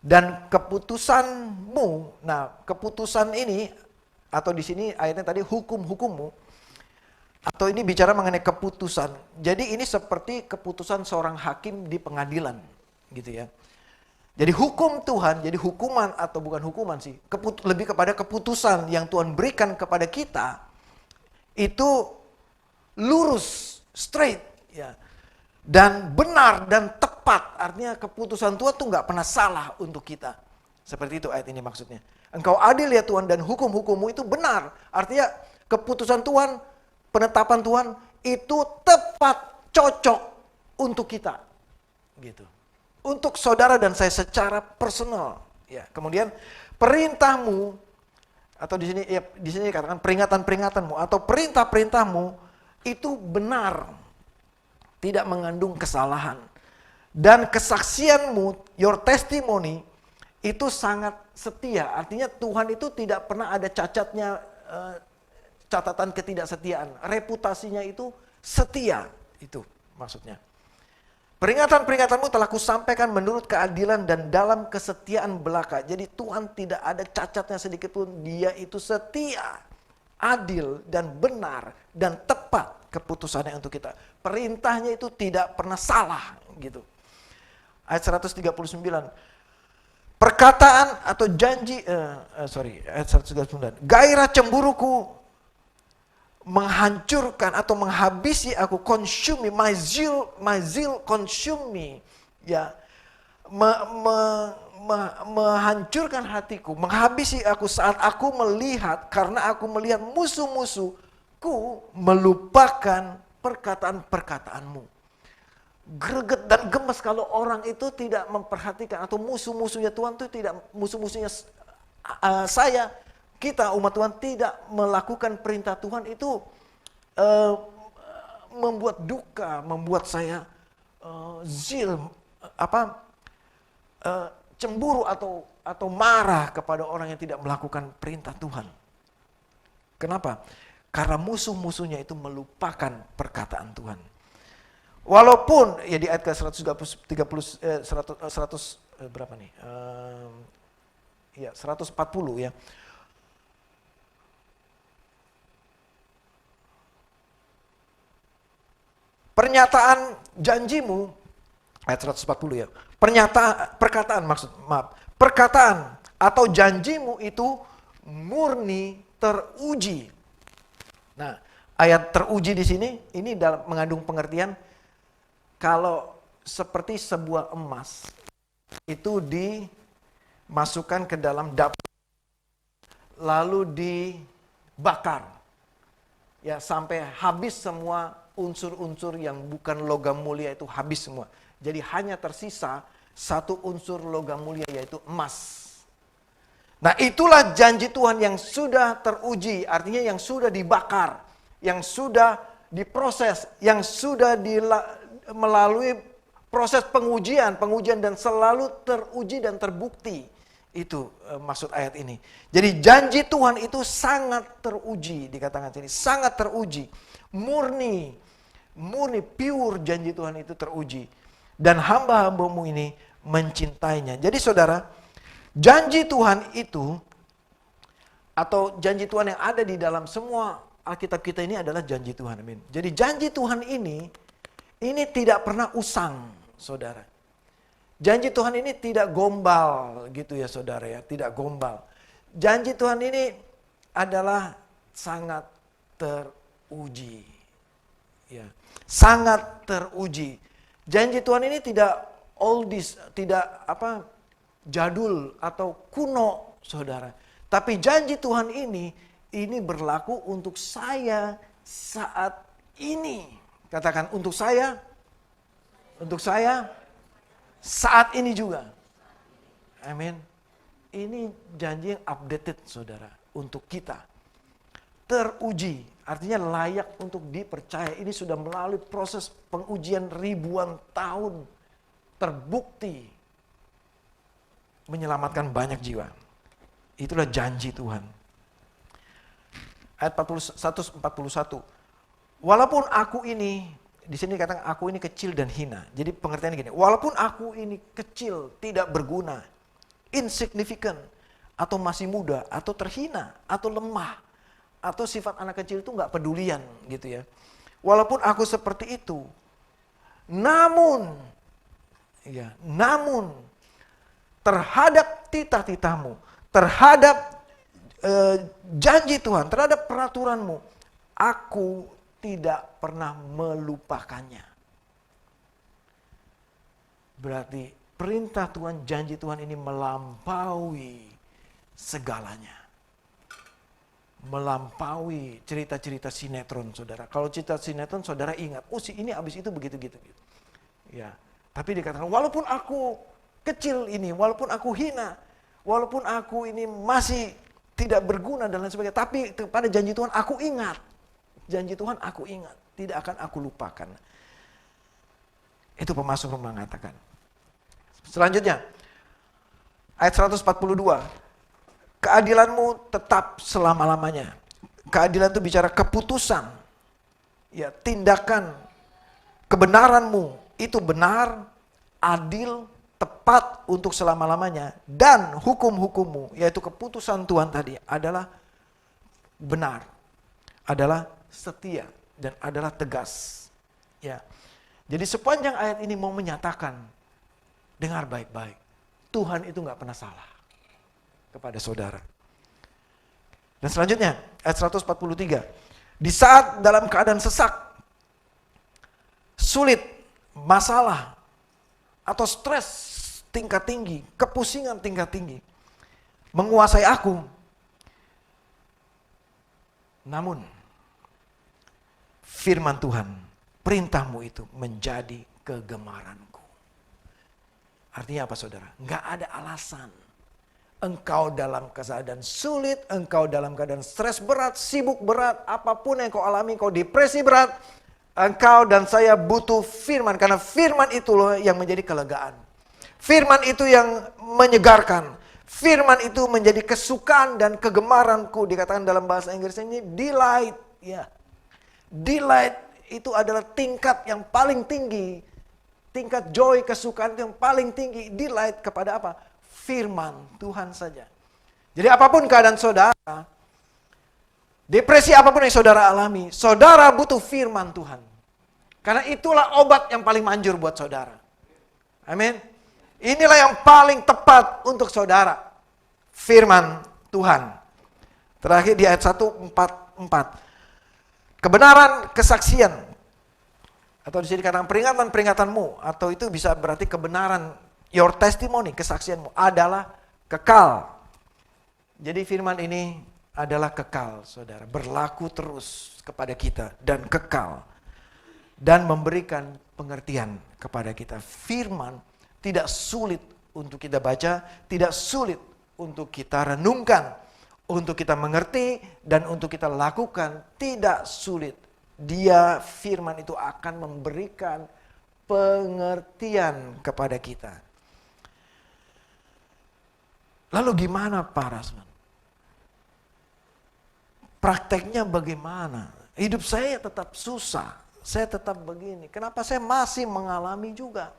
Dan keputusanmu, nah keputusan ini atau di sini ayatnya tadi hukum-hukummu, atau ini bicara mengenai keputusan. Jadi ini seperti keputusan seorang hakim di pengadilan, gitu ya. Jadi hukum Tuhan, jadi hukuman atau bukan hukuman sih, lebih kepada keputusan yang Tuhan berikan kepada kita itu lurus, straight, ya, dan benar dan tepat. Artinya keputusan Tuhan tuh nggak pernah salah untuk kita. Seperti itu ayat ini maksudnya. Engkau adil ya Tuhan dan hukum-hukummu itu benar. Artinya keputusan Tuhan, penetapan Tuhan itu tepat, cocok untuk kita, gitu. Untuk saudara dan saya secara personal, ya. Kemudian perintahmu atau di sini dikatakan peringatan-peringatanmu atau perintah-perintahmu itu benar, tidak mengandung kesalahan. Dan kesaksianmu, your testimony itu sangat setia. Artinya Tuhan itu tidak pernah ada cacatnya, catatan ketidaksetiaan. Reputasinya itu setia, itu maksudnya. Peringatan-peringatanmu telah kusampaikan menurut keadilan dan dalam kesetiaan belaka. Jadi Tuhan tidak ada cacatnya sedikit pun. Dia itu setia, adil dan benar dan tepat keputusannya untuk kita. Perintahnya itu tidak pernah salah, gitu. Ayat 139. Perkataan atau janji, ayat 139. Gairah cemburuku menghancurkan atau menghabisi aku, consume me, my zeal consume me, ya, menghancurkan hatiku, menghabisi aku saat aku melihat, karena aku melihat musuh-musuhku melupakan perkataan-perkataanmu. Greget dan gemes kalau orang itu tidak memperhatikan, atau musuh-musuhnya Tuhan itu tidak, musuh-musuhnya saya, kita umat Tuhan tidak melakukan perintah Tuhan itu membuat duka, membuat saya cemburu atau marah kepada orang yang tidak melakukan perintah Tuhan. Kenapa? Karena musuh-musuhnya itu melupakan perkataan Tuhan. Walaupun ya di ayat ke 130 berapa nih? 140 ya. Pernyataan janjimu, ayat 140 ya. Perkataan atau janjimu itu murni teruji. Nah, ayat teruji di sini ini mengandung pengertian kalau seperti sebuah emas itu dimasukkan ke dalam dapur lalu dibakar. Ya, sampai habis semua unsur-unsur yang bukan logam mulia itu habis semua. Jadi hanya tersisa satu unsur logam mulia yaitu emas. Nah, itulah janji Tuhan yang sudah teruji, artinya yang sudah dibakar, yang sudah diproses, yang sudah melalui proses pengujian dan selalu teruji dan terbukti. Itu maksud ayat ini. Jadi janji Tuhan itu sangat teruji, dikatakan sini, sangat teruji. Murni, pure janji Tuhan itu teruji. Dan hamba-hambamu ini mencintainya. Jadi saudara, janji Tuhan itu, atau janji Tuhan yang ada di dalam semua Alkitab kita ini adalah janji Tuhan. Amin. Jadi janji Tuhan ini tidak pernah usang, saudara. Janji Tuhan ini tidak gombal gitu ya saudara ya, tidak gombal. Janji Tuhan ini adalah sangat teruji. Ya, sangat teruji. Janji Tuhan ini tidak oldies, tidak jadul atau kuno, saudara. Tapi janji Tuhan ini berlaku untuk saya saat ini. Katakan untuk saya saat ini juga. Amin. Ini janji yang updated, saudara, untuk kita. Teruji, artinya layak untuk dipercaya. Ini sudah melalui proses pengujian ribuan tahun. Terbukti menyelamatkan banyak jiwa. Itulah janji Tuhan. Ayat 141. Walaupun aku ini, di sini dikatakan aku ini kecil dan hina. Jadi pengertiannya gini, walaupun aku ini kecil, tidak berguna, insignificant, atau masih muda, atau terhina, atau lemah, atau sifat anak kecil itu nggak pedulian gitu ya. Walaupun aku seperti itu, namun terhadap titah-titahmu, terhadap janji Tuhan, terhadap peraturanmu, aku tidak pernah melupakannya. Berarti perintah Tuhan, janji Tuhan ini melampaui segalanya. Melampaui cerita-cerita sinetron, saudara. Kalau cerita sinetron, saudara ingat, oh si ini abis itu begitu-gitu. Ya, tapi dikatakan, walaupun aku kecil ini, walaupun aku hina, walaupun aku ini masih tidak berguna dan lain sebagainya, tapi pada janji Tuhan aku ingat. Janji Tuhan aku ingat, tidak akan aku lupakan. Itu pemazmur mengatakan. Selanjutnya, ayat 142. Keadilanmu tetap selama-lamanya. Keadilan itu bicara keputusan. Ya, tindakan kebenaranmu itu benar, adil, tepat untuk selama-lamanya, dan hukum-hukummu, yaitu keputusan Tuhan tadi, adalah benar, adalah setia, dan adalah tegas. Ya. Jadi sepanjang ayat ini mau menyatakan, dengar baik-baik, Tuhan itu nggak pernah salah kepada saudara. Dan selanjutnya, ayat 143, di saat dalam keadaan sesak, sulit, masalah, atau stres tingkat tinggi, kepusingan tingkat tinggi, menguasai aku. Namun, firman Tuhan, perintahmu itu menjadi kegemaranku. Artinya apa saudara? Nggak ada alasan. Engkau dalam keadaan sulit, engkau dalam keadaan stres berat, sibuk berat, apapun yang kau alami, kau depresi berat, engkau dan saya butuh firman, karena firman itu loh yang menjadi kelegaan. Firman itu yang menyegarkan. Firman itu menjadi kesukaan dan kegemaranku. Dikatakan dalam bahasa Inggris ini delight. Ya. Delight itu adalah tingkat yang paling tinggi. Tingkat joy, kesukaan yang paling tinggi. Delight kepada apa? Firman Tuhan saja. Jadi apapun keadaan saudara, depresi apapun yang saudara alami, saudara butuh firman Tuhan. Karena itulah obat yang paling manjur buat saudara. Amin. Inilah yang paling tepat untuk saudara. Firman Tuhan. Terakhir di ayat 144. Kebenaran, kesaksian. Atau di sini katakan peringatan-peringatanmu. Atau itu bisa berarti kebenaran, your testimony, kesaksianmu adalah kekal. Jadi firman ini adalah kekal, saudara. Berlaku terus kepada kita dan kekal. Dan memberikan pengertian kepada kita. Firman tidak sulit untuk kita baca, tidak sulit untuk kita renungkan, untuk kita mengerti, dan untuk kita lakukan. Tidak sulit. Dia, firman itu akan memberikan pengertian kepada kita. Lalu gimana Pak Rasman? Prakteknya bagaimana? Hidup saya tetap susah. Saya tetap begini. Kenapa saya masih mengalami juga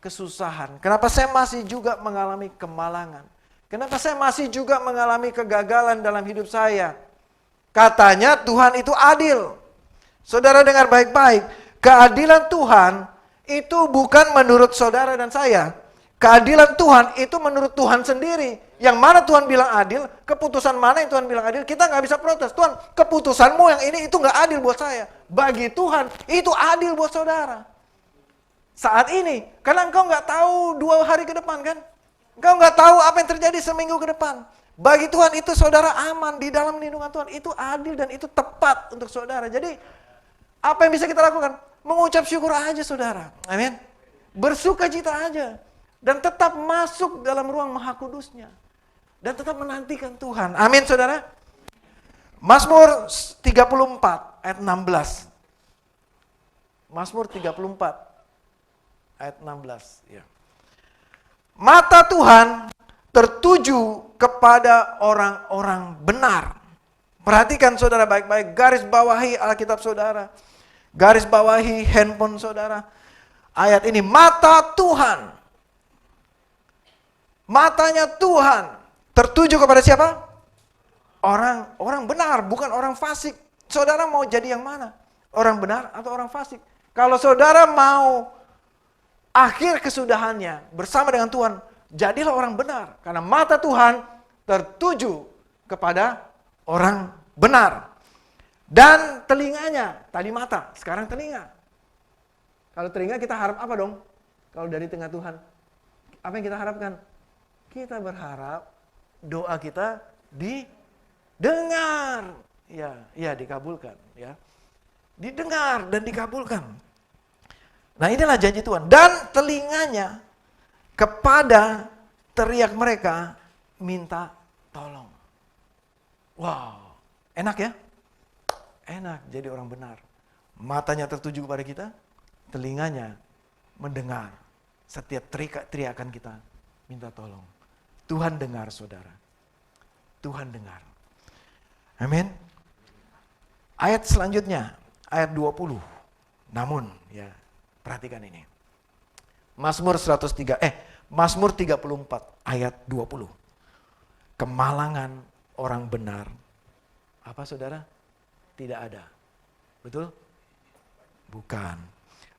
kesusahan? Kenapa saya masih juga mengalami kemalangan? Kenapa saya masih juga mengalami kegagalan dalam hidup saya? Katanya Tuhan itu adil. Saudara dengar baik-baik. Keadilan Tuhan itu bukan menurut saudara dan saya. Keadilan Tuhan itu menurut Tuhan sendiri. Yang mana Tuhan bilang adil, keputusan mana yang Tuhan bilang adil, kita nggak bisa protes. Tuhan, keputusanmu yang ini itu nggak adil buat saya. Bagi Tuhan, itu adil buat saudara. Saat ini, karena engkau nggak tahu 2 hari ke depan kan? Engkau nggak tahu apa yang terjadi seminggu ke depan. Bagi Tuhan itu saudara aman di dalam lindungan Tuhan. Itu adil dan itu tepat untuk saudara. Jadi, apa yang bisa kita lakukan? Mengucap syukur aja saudara. Amin. Bersukacita aja. Dan tetap masuk dalam ruang maha kudusnya. Dan tetap menantikan Tuhan. Amin saudara. Mazmur 34 ayat 16. Mazmur 34 ayat 16. Ya. Mata Tuhan tertuju kepada orang-orang benar. Perhatikan saudara baik-baik, garis bawahi Alkitab saudara. Garis bawahi handphone saudara. Ayat ini, mata Tuhan. Matanya Tuhan tertuju kepada siapa? Orang benar, bukan orang fasik. Saudara mau jadi yang mana? Orang benar atau orang fasik? Kalau saudara mau akhir kesudahannya bersama dengan Tuhan, jadilah orang benar. Karena mata Tuhan tertuju kepada orang benar. Dan telinganya, tadi mata, sekarang telinga. Kalau telinga kita harap apa dong? Kalau dari tengah Tuhan, apa yang kita harapkan? Kita berharap doa kita didengar. Ya dikabulkan. Ya, didengar dan dikabulkan. Nah inilah janji Tuhan. Dan telinganya kepada teriak mereka minta tolong. Wow, enak ya? Enak jadi orang benar. Matanya tertuju kepada kita, telinganya mendengar setiap teriakan kita minta tolong. Tuhan dengar saudara. Tuhan dengar. Amin. Ayat selanjutnya, ayat 20. Namun, ya, perhatikan ini. Mazmur 34 ayat 20. Kemalangan orang benar. Apa saudara? Tidak ada. Betul? Bukan.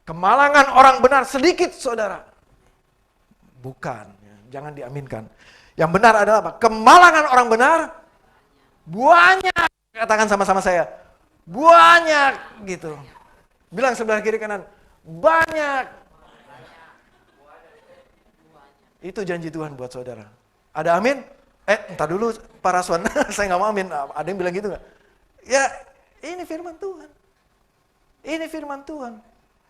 Kemalangan orang benar sedikit saudara. Bukan. Jangan diaminkan. Yang benar adalah apa? Kemalangan orang benar banyak. Katakan sama-sama saya. Banyak gitu. Bilang sebelah kiri kanan. Banyak. Itu janji Tuhan buat saudara. Ada amin? Entar dulu Pak Raswan. Saya gak mau amin. Ada yang bilang gitu gak? Ya ini firman Tuhan. Ini firman Tuhan.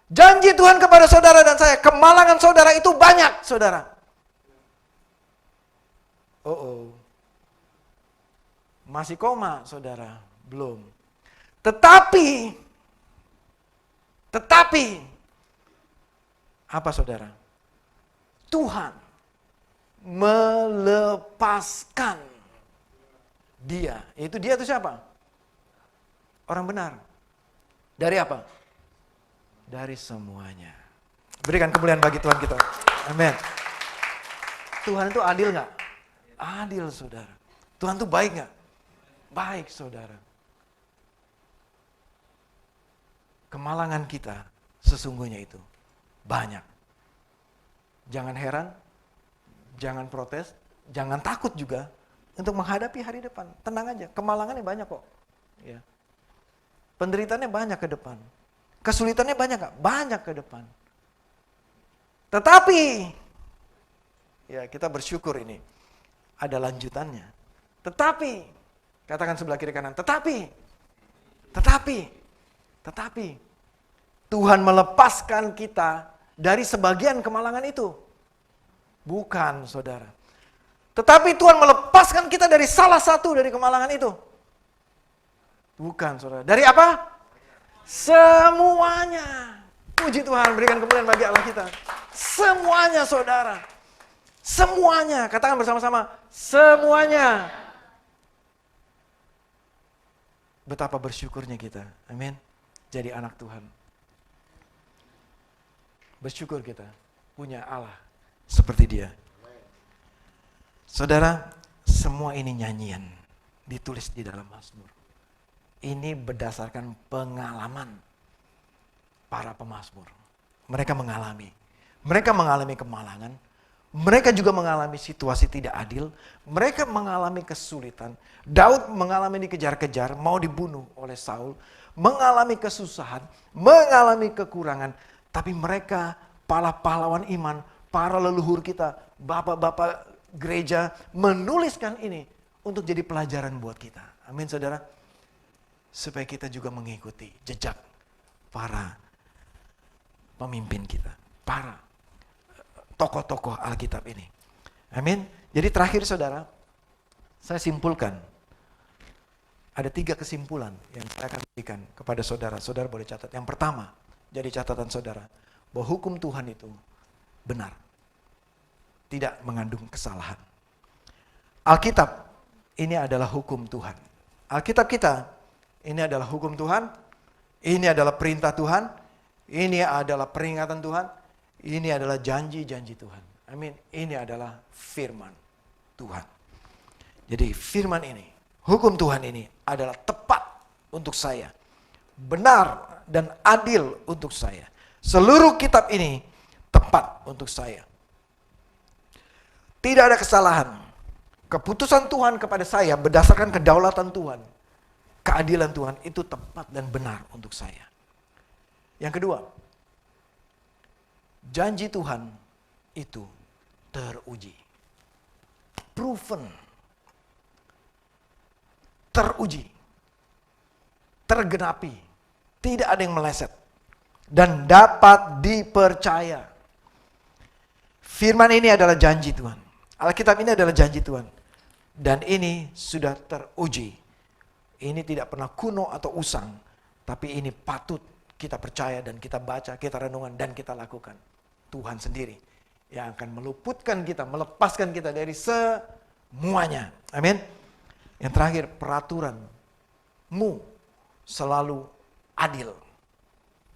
Janji Tuhan kepada saudara dan saya. Kemalangan saudara itu banyak saudara. Masih koma saudara, belum. Tetapi apa saudara? Tuhan melepaskan dia. Itu dia itu siapa? Orang benar. Dari apa? Dari semuanya. Berikan kemuliaan bagi Tuhan kita. Amin. Tuhan itu adil gak? Adil saudara. Tuhan itu baik gak? Baik saudara. Kemalangan kita sesungguhnya itu banyak. Jangan heran, jangan protes, jangan takut juga untuk menghadapi hari depan. Tenang aja, kemalangannya banyak kok. Ya. Penderitaannya banyak ke depan. Kesulitannya banyak gak? Banyak ke depan. Tetapi, ya kita bersyukur ini. Ada lanjutannya. Tetapi, katakan sebelah kiri kanan, tetapi, Tuhan melepaskan kita dari sebagian kemalangan itu. Bukan, saudara. Tetapi Tuhan melepaskan kita dari salah satu dari kemalangan itu. Bukan, saudara. Dari apa? Semuanya. Puji Tuhan, berikan kemuliaan bagi Allah kita. Semuanya, saudara. Semuanya, katakan bersama-sama, semuanya. Betapa bersyukurnya kita, amin. Jadi anak Tuhan. Bersyukur kita punya Allah seperti Dia. Saudara, semua ini nyanyian ditulis di dalam Mazmur. Ini berdasarkan pengalaman para pemazmur. Mereka mengalami kemalangan. Mereka juga mengalami situasi tidak adil. Mereka mengalami kesulitan. Daud mengalami dikejar-kejar, mau dibunuh oleh Saul. Mengalami kesusahan, mengalami kekurangan. Tapi mereka, para pahlawan iman, para leluhur kita, bapak-bapak gereja, menuliskan ini untuk jadi pelajaran buat kita. Amin saudara. Supaya kita juga mengikuti jejak para pemimpin kita. Para tokoh-tokoh Alkitab ini. Amin. Jadi terakhir saudara, saya simpulkan. Ada 3 kesimpulan yang saya akan berikan kepada saudara. Saudara boleh catat. Yang pertama, jadi catatan saudara. Bahwa hukum Tuhan itu benar. Tidak mengandung kesalahan. Alkitab ini adalah hukum Tuhan. Alkitab kita, ini adalah hukum Tuhan, ini adalah perintah Tuhan, ini adalah peringatan Tuhan, ini adalah janji-janji Tuhan. Amin. Ini adalah firman Tuhan. Jadi firman ini, hukum Tuhan ini adalah tepat untuk saya. Benar dan adil untuk saya. Seluruh kitab ini tepat untuk saya. Tidak ada kesalahan. Keputusan Tuhan kepada saya berdasarkan kedaulatan Tuhan, keadilan Tuhan itu tepat dan benar untuk saya. Yang kedua, janji Tuhan itu teruji. Proven. Teruji. Tergenapi. Tidak ada yang meleset. Dan dapat dipercaya. Firman ini adalah janji Tuhan. Alkitab ini adalah janji Tuhan. Dan ini sudah teruji. Ini tidak pernah kuno atau usang. Tapi ini patut kita percaya dan kita baca, kita renungan dan kita lakukan. Tuhan sendiri yang akan meluputkan kita, melepaskan kita dari semuanya. Amin. Yang terakhir, peraturanmu selalu adil.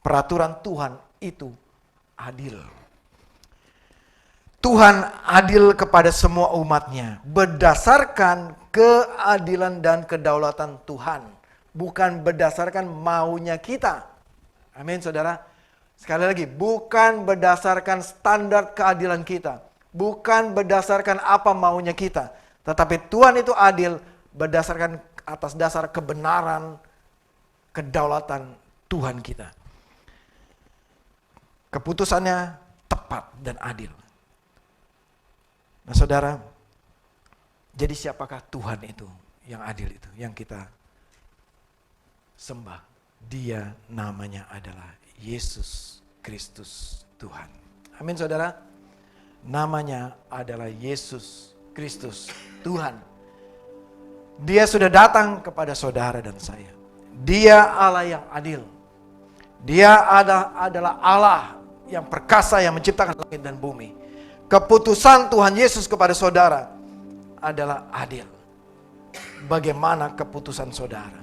Peraturan Tuhan itu adil. Tuhan adil kepada semua umatnya berdasarkan keadilan dan kedaulatan Tuhan. Bukan berdasarkan maunya kita. Amin saudara. Sekali lagi, bukan berdasarkan standar keadilan kita. Bukan berdasarkan apa maunya kita. Tetapi Tuhan itu adil berdasarkan atas dasar kebenaran, kedaulatan Tuhan kita. Keputusannya tepat dan adil. Nah saudara, jadi siapakah Tuhan itu yang adil itu, yang kita sembah? Dia namanya adalah Yesus Kristus Tuhan. Amin saudara. Namanya adalah Yesus Kristus Tuhan. Dia sudah datang kepada saudara dan saya. Dia Allah yang adil. Dia adalah Allah yang perkasa yang menciptakan langit dan bumi. Keputusan Tuhan Yesus kepada saudara adalah adil. Bagaimana keputusan saudara?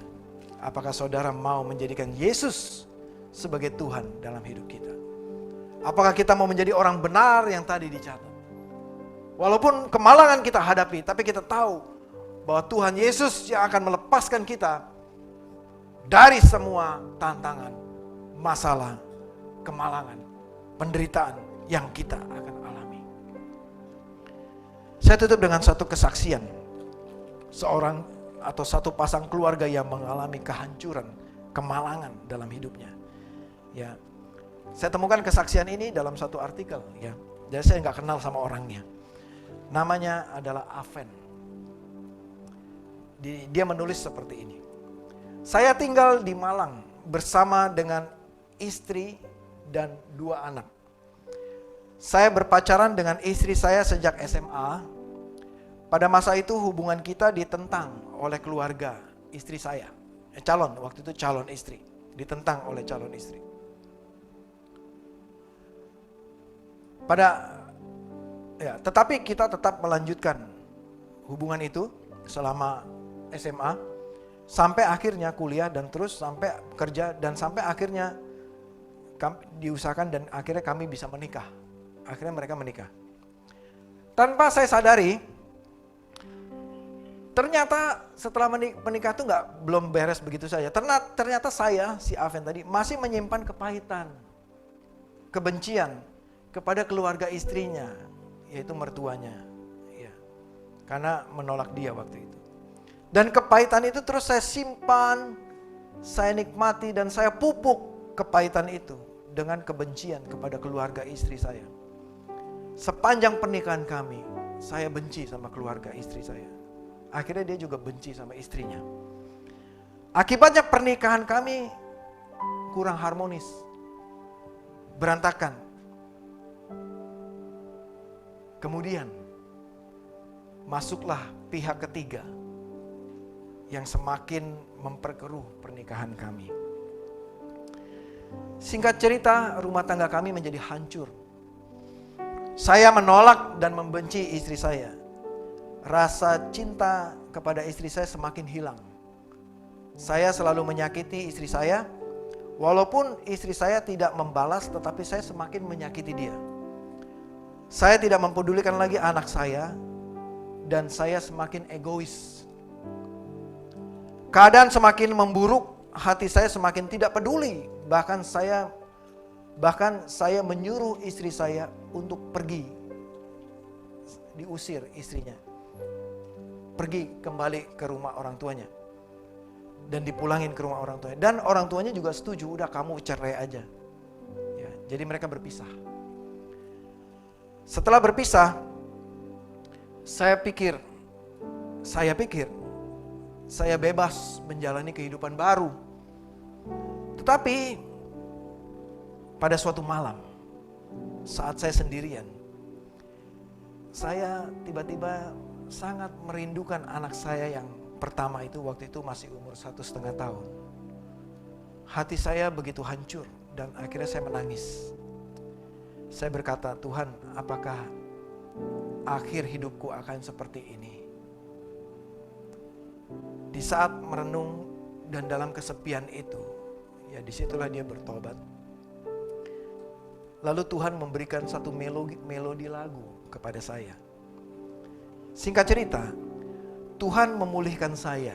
Apakah saudara mau menjadikan Yesus sebagai Tuhan dalam hidup kita? Apakah kita mau menjadi orang benar yang tadi dicatat? Walaupun kemalangan kita hadapi, tapi kita tahu bahwa Tuhan Yesus yang akan melepaskan kita dari semua tantangan, masalah, kemalangan, penderitaan yang kita akan alami. Saya tutup dengan satu kesaksian. Seorang atau satu pasang keluarga yang mengalami kehancuran, kemalangan dalam hidupnya. Ya, saya temukan kesaksian ini dalam satu artikel. Ya, jadi saya nggak kenal sama orangnya. Namanya adalah Aven. Dia menulis seperti ini. Saya tinggal di Malang bersama dengan istri dan 2 anak. Saya berpacaran dengan istri saya sejak SMA. Pada masa itu hubungan kita ditentang oleh keluarga istri saya. Waktu itu calon istri. Ditentang oleh calon istri. Tetapi kita tetap melanjutkan hubungan itu selama SMA. Sampai akhirnya kuliah dan terus sampai kerja. Dan sampai akhirnya diusahakan dan akhirnya kami bisa menikah. Akhirnya mereka menikah. Tanpa saya sadari, ternyata setelah menikah itu belum beres begitu saja. Ternyata saya, si Aven tadi, masih menyimpan kepahitan, kebencian kepada keluarga istrinya, yaitu mertuanya. Ya, karena menolak dia waktu itu. Dan kepahitan itu terus saya simpan, saya nikmati dan saya pupuk kepahitan itu dengan kebencian kepada keluarga istri saya. Sepanjang pernikahan kami, saya benci sama keluarga istri saya. Akhirnya dia juga benci sama istrinya. Akibatnya pernikahan kami kurang harmonis, berantakan. Kemudian masuklah pihak ketiga yang semakin memperkeruh pernikahan kami. Singkat cerita, rumah tangga kami menjadi hancur. Saya menolak dan membenci istri saya. Rasa cinta kepada istri saya semakin hilang. Saya selalu menyakiti istri saya. Walaupun istri saya tidak membalas, tetapi saya semakin menyakiti dia. Saya tidak mempedulikan lagi anak saya, dan saya semakin egois. Keadaan semakin memburuk, hati saya semakin tidak peduli. Bahkan saya menyuruh istri saya untuk pergi. Diusir istrinya. Pergi kembali ke rumah orang tuanya. Dan dipulangin ke rumah orang tuanya. Dan orang tuanya juga setuju, udah kamu cerai aja. Ya, jadi mereka berpisah. Setelah berpisah, saya pikir saya bebas menjalani kehidupan baru. Tetapi pada suatu malam, saat saya sendirian, saya tiba-tiba sangat merindukan anak saya yang pertama itu, waktu itu masih umur 1,5 tahun. Hati saya begitu hancur dan akhirnya saya menangis. Saya berkata, Tuhan, apakah akhir hidupku akan seperti ini? Di saat merenung dan dalam kesepian itu, ya disitulah dia bertobat. Lalu Tuhan memberikan satu melodi lagu kepada saya. Singkat cerita, Tuhan memulihkan saya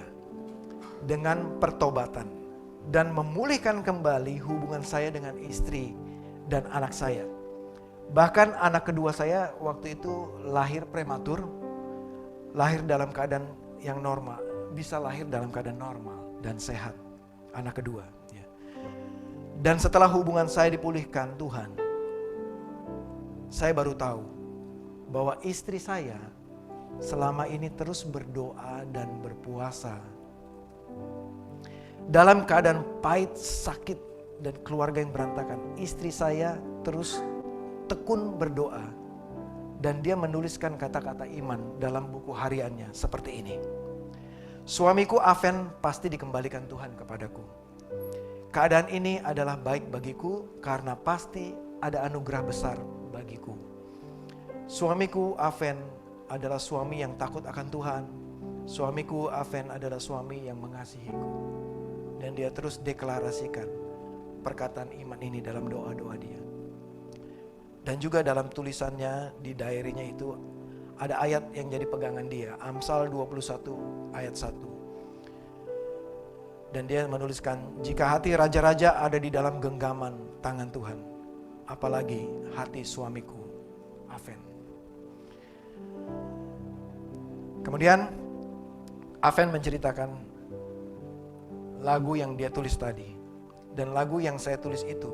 dengan pertobatan dan memulihkan kembali hubungan saya dengan istri dan anak saya. Bahkan anak kedua saya waktu itu lahir prematur, lahir dalam keadaan yang normal, bisa lahir dalam keadaan normal dan sehat, anak kedua. Ya. Dan setelah hubungan saya dipulihkan Tuhan, saya baru tahu bahwa istri saya selama ini terus berdoa dan berpuasa. Dalam keadaan pahit, sakit, dan keluarga yang berantakan, istri saya terus tekun berdoa. Dan dia menuliskan kata-kata iman dalam buku hariannya seperti ini. Suamiku Aven pasti dikembalikan Tuhan kepadaku. Keadaan ini adalah baik bagiku karena pasti ada anugerah besar bagiku. Suamiku Aven adalah suami yang takut akan Tuhan. Suamiku Aven adalah suami yang mengasihiku. Dan dia terus deklarasikan perkataan iman ini dalam doa-doa dia. Dan juga dalam tulisannya di diary-nya itu ada ayat yang jadi pegangan dia, Amsal 21 ayat 1. Dan dia menuliskan, jika hati raja-raja ada di dalam genggaman tangan Tuhan, apalagi hati suamiku Aven. Kemudian Aven menceritakan lagu yang dia tulis tadi. Dan lagu yang saya tulis itu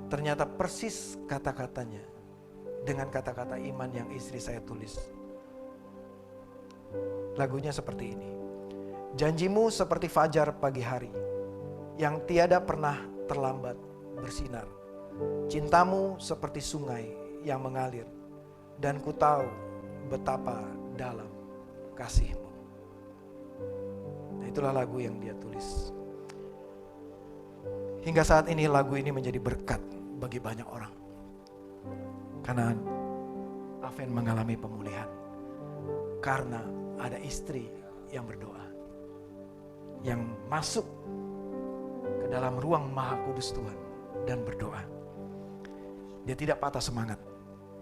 ternyata persis kata-katanya dengan kata-kata iman yang istri saya tulis. Lagunya seperti ini. Janjimu seperti fajar pagi hari yang tiada pernah terlambat bersinar. Cintamu seperti sungai yang mengalir dan ku tahu betapa dalam kasihmu. Nah, itulah lagu yang dia tulis. Hingga saat ini lagu ini menjadi berkat bagi banyak orang. Karena Aven mengalami pemulihan. Karena ada istri yang berdoa. Yang masuk ke dalam ruang Maha Kudus Tuhan dan berdoa. Dia tidak patah semangat.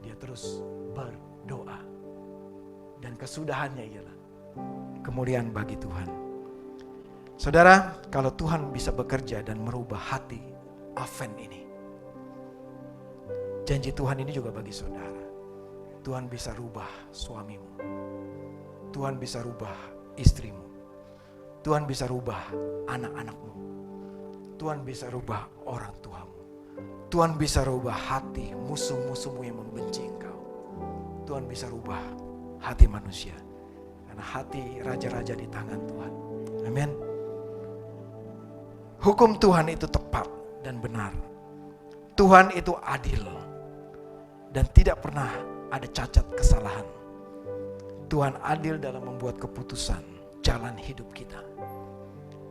Dia terus berdoa. Dan kesudahannya ialah kemuliaan bagi Tuhan. Saudara, kalau Tuhan bisa bekerja dan merubah hati Aven ini, janji Tuhan ini juga bagi saudara. Tuhan bisa rubah suamimu. Tuhan bisa rubah istrimu. Tuhan bisa rubah anak-anakmu. Tuhan bisa rubah orang tuamu. Tuhan bisa rubah hati musuh-musuhmu yang membenci engkau. Tuhan bisa rubah hati manusia. Karena hati raja-raja di tangan Tuhan. Amin. Hukum Tuhan itu tepat dan benar. Tuhan itu adil. Dan tidak pernah ada cacat kesalahan. Tuhan adil dalam membuat keputusan jalan hidup kita.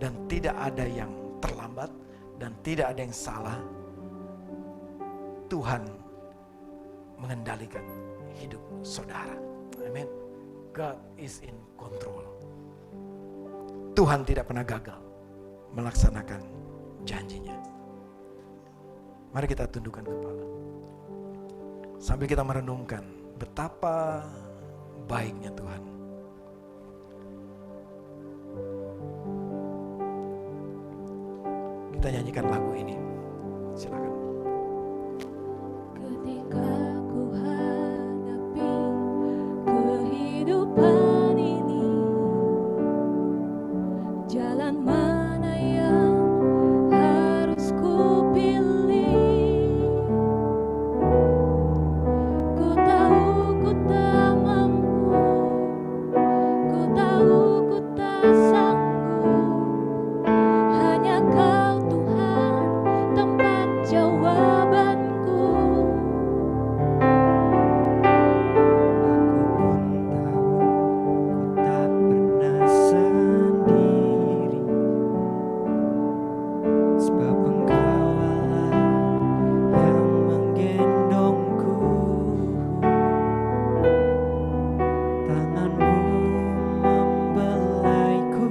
Dan tidak ada yang terlambat dan tidak ada yang salah. Tuhan mengendalikan hidup saudara. Amin. God is in control. Tuhan tidak pernah gagal. melaksanakan janjinya. Mari kita tundukkan kepala sambil kita merenungkan betapa baiknya Tuhan. Kita nyanyikan lagu ini. Silakan. Ketika ku hadapi kehidupan ini, jalan mana yang harus ku pilih? Ku tahu ku tak mampu, ku tahu ku tak sanggup. Hanya Kau Tuhan tempat jawabanku. Aku pun tahu ku tak pernah sendiri, sebab Engkau Allah yang menggendongku. Tanganmu membelaiku,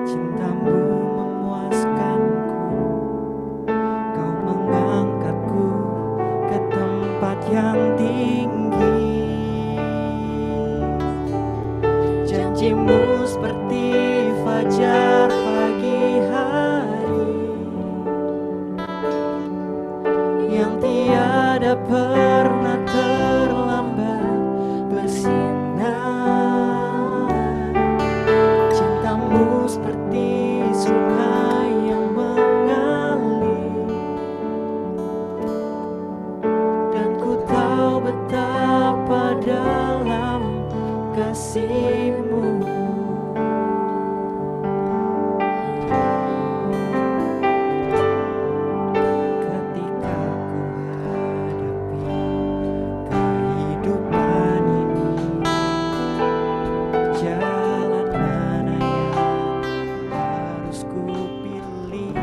cintamu memuaskanku. Kau mengangkatku ke tempat yang tinggi. Janjimu seperti fajar pagi hari yang tiada pernah terlambat bersinar. Cintamu seperti sungai yang mengalir, dan ku tahu betapa dalam kasih-Mu. Ketika ku hadapi kehidupan ini, jalan mana yang harus ku pilih?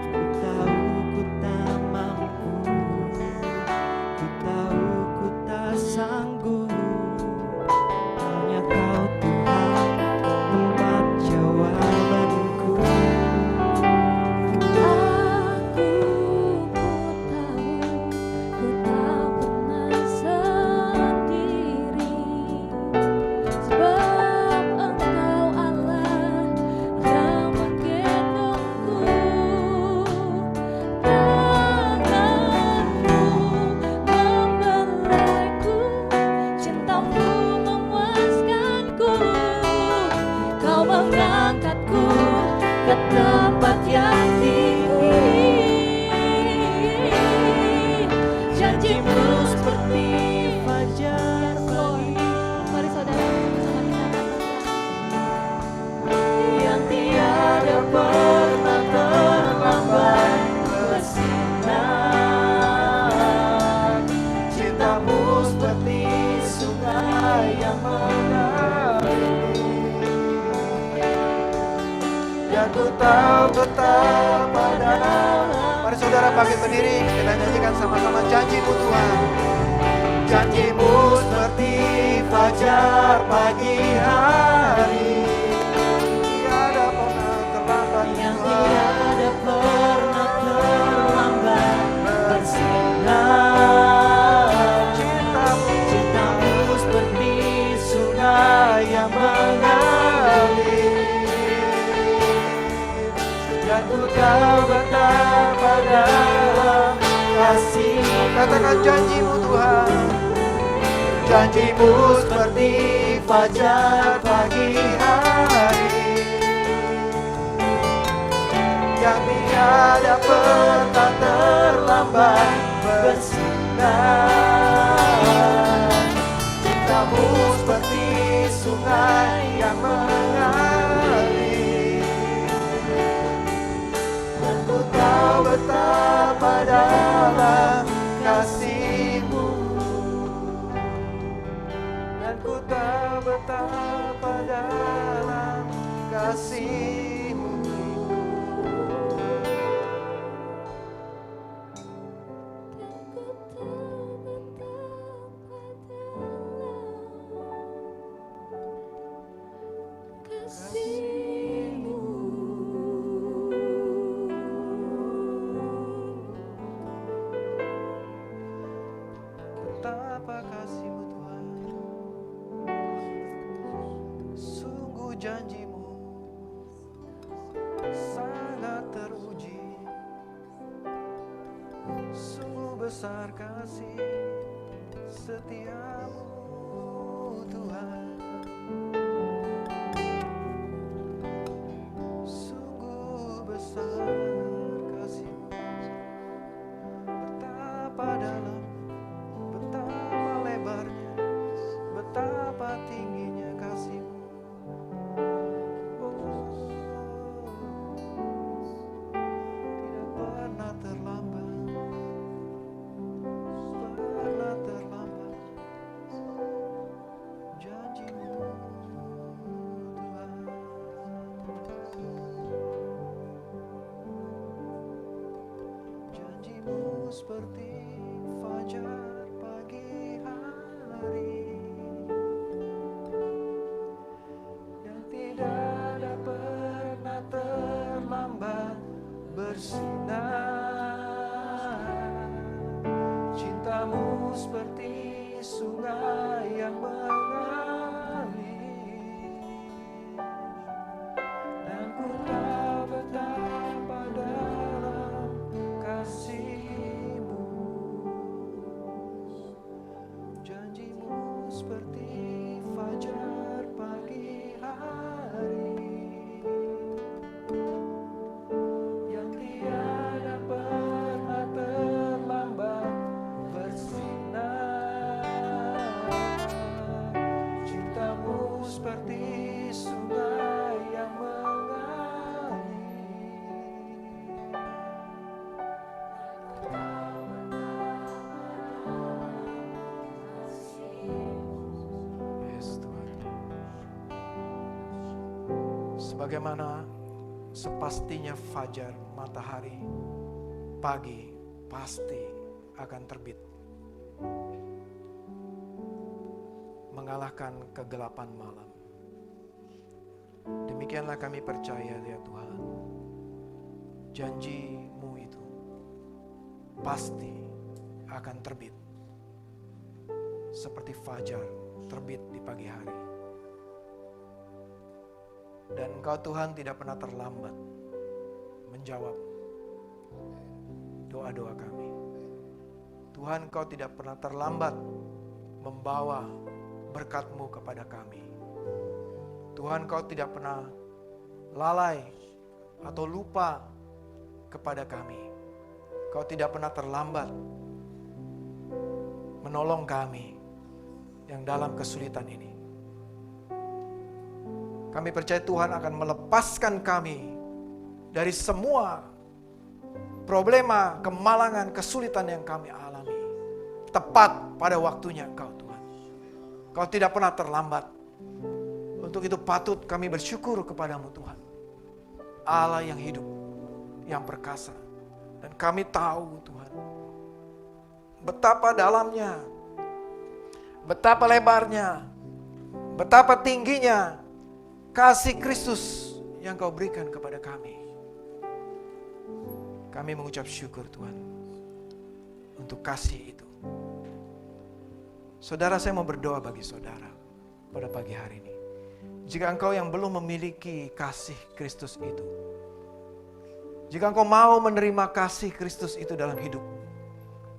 Ku tahu ku tak mampu, ku tahu ku tak sanggup. Hanya Kau Tuhan tempat jawabanku. Aku tahu ku tak pernah sendiri, sebab Engkau Allah yang menggendongku. Tanganmu membelaiku, cintamu memuaskanku. Kau mengangkatku ke tempat yang tinggi. Janjimu Seperti fajar pagi Mari saudara bersama kita yang tiada pernah terlambat bersinar. Cintamu seperti sungai yang mengalir, dan ku tahu betapa dalam. Mari saudara bangkit berdiri, kita nyanyikan sama-sama janji-Mu Tuhan. Janjimu seperti fajar pagi hari Tiada pernah terlambat yang Tuhan. tiada pernah terlambat bersinar. Cintamu seperti sungai yang mengalir, dan ku tahu betapa dalam kasih-Mu. Katakan janji-Mu Tuhan. Janjimu seperti fajar pagi hari yang tiada pernah terlambat bersinar. Cintamu seperti sungai yang mengalir, dan ku tahu betapa dalam kasih-Mu. Dan ku tahu betapa dalam kasih-Mu. kasih. janjimu sangat teruji. Sungguh besar kasih setiamu Tuhan. Sungguh besar kasih-Mu, betapa dalam, betapa lebarnya, betapa tingginya kasih-Mu. Oh, tidak pernah terlambat, pernah terlambat janji-Mu Tuhan. Janji-Mu seperti fajar pagi hari yang tidak ada pernah terlambat bersinar. Cinta-Mu seperti sungai yang mengalir, dan ku tahu betapa dalam kasih-Mu. Janji-Mu seperti fajar pagi hari yang tiada pernah terlambat bersinar. Cinta-Mu seperti sungai yang mengalir. Yes, Tuhan. Sebagaimana sepastinya fajar matahari pagi pasti akan terbit, mengalahkan kegelapan malam. Demikianlah kami percaya ya Tuhan, janji-Mu itu pasti akan terbit seperti fajar terbit di pagi hari. Dan Engkau Tuhan tidak pernah terlambat menjawab doa-doa kami. Tuhan, Engkau tidak pernah terlambat membawa berkat-Mu kepada kami. Tuhan, Engkau tidak pernah lalai atau lupa kepada kami. Engkau tidak pernah terlambat menolong kami yang dalam kesulitan ini. Kami percaya Tuhan akan melepaskan kami dari semua problema, kemalangan, kesulitan yang kami alami. Tepat pada waktunya Engkau Tuhan. Engkau tidak pernah terlambat. Untuk itu patut kami bersyukur kepadamu Tuhan. Allah yang hidup, yang perkasa. Dan kami tahu Tuhan, betapa dalamnya, betapa lebarnya, betapa tingginya kasih Kristus yang Kau berikan kepada kami. Kami mengucap syukur Tuhan untuk kasih itu. Saudara, saya mau berdoa bagi saudara pada pagi hari ini. Jika engkau yang belum memiliki kasih Kristus itu, jika engkau mau menerima kasih Kristus itu dalam hidup,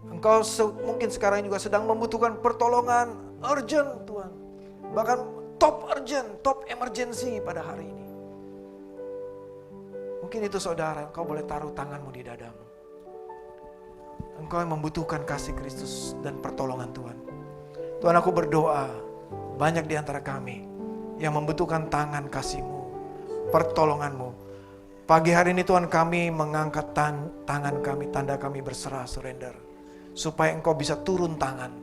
engkau mungkin sekarang juga sedang membutuhkan pertolongan urgent Tuhan. Bahkan top urgent, top emergency pada hari ini. Mungkin itu saudara, engkau boleh taruh tanganmu di dadamu. Engkau yang membutuhkan kasih Kristus dan pertolongan Tuhan. Tuhan, aku berdoa, banyak di antara kami yang membutuhkan tangan kasih-Mu, pertolongan-Mu. Pagi hari ini Tuhan, kami mengangkat tangan kami, tanda kami berserah, surrender. Supaya Engkau bisa turun tangan,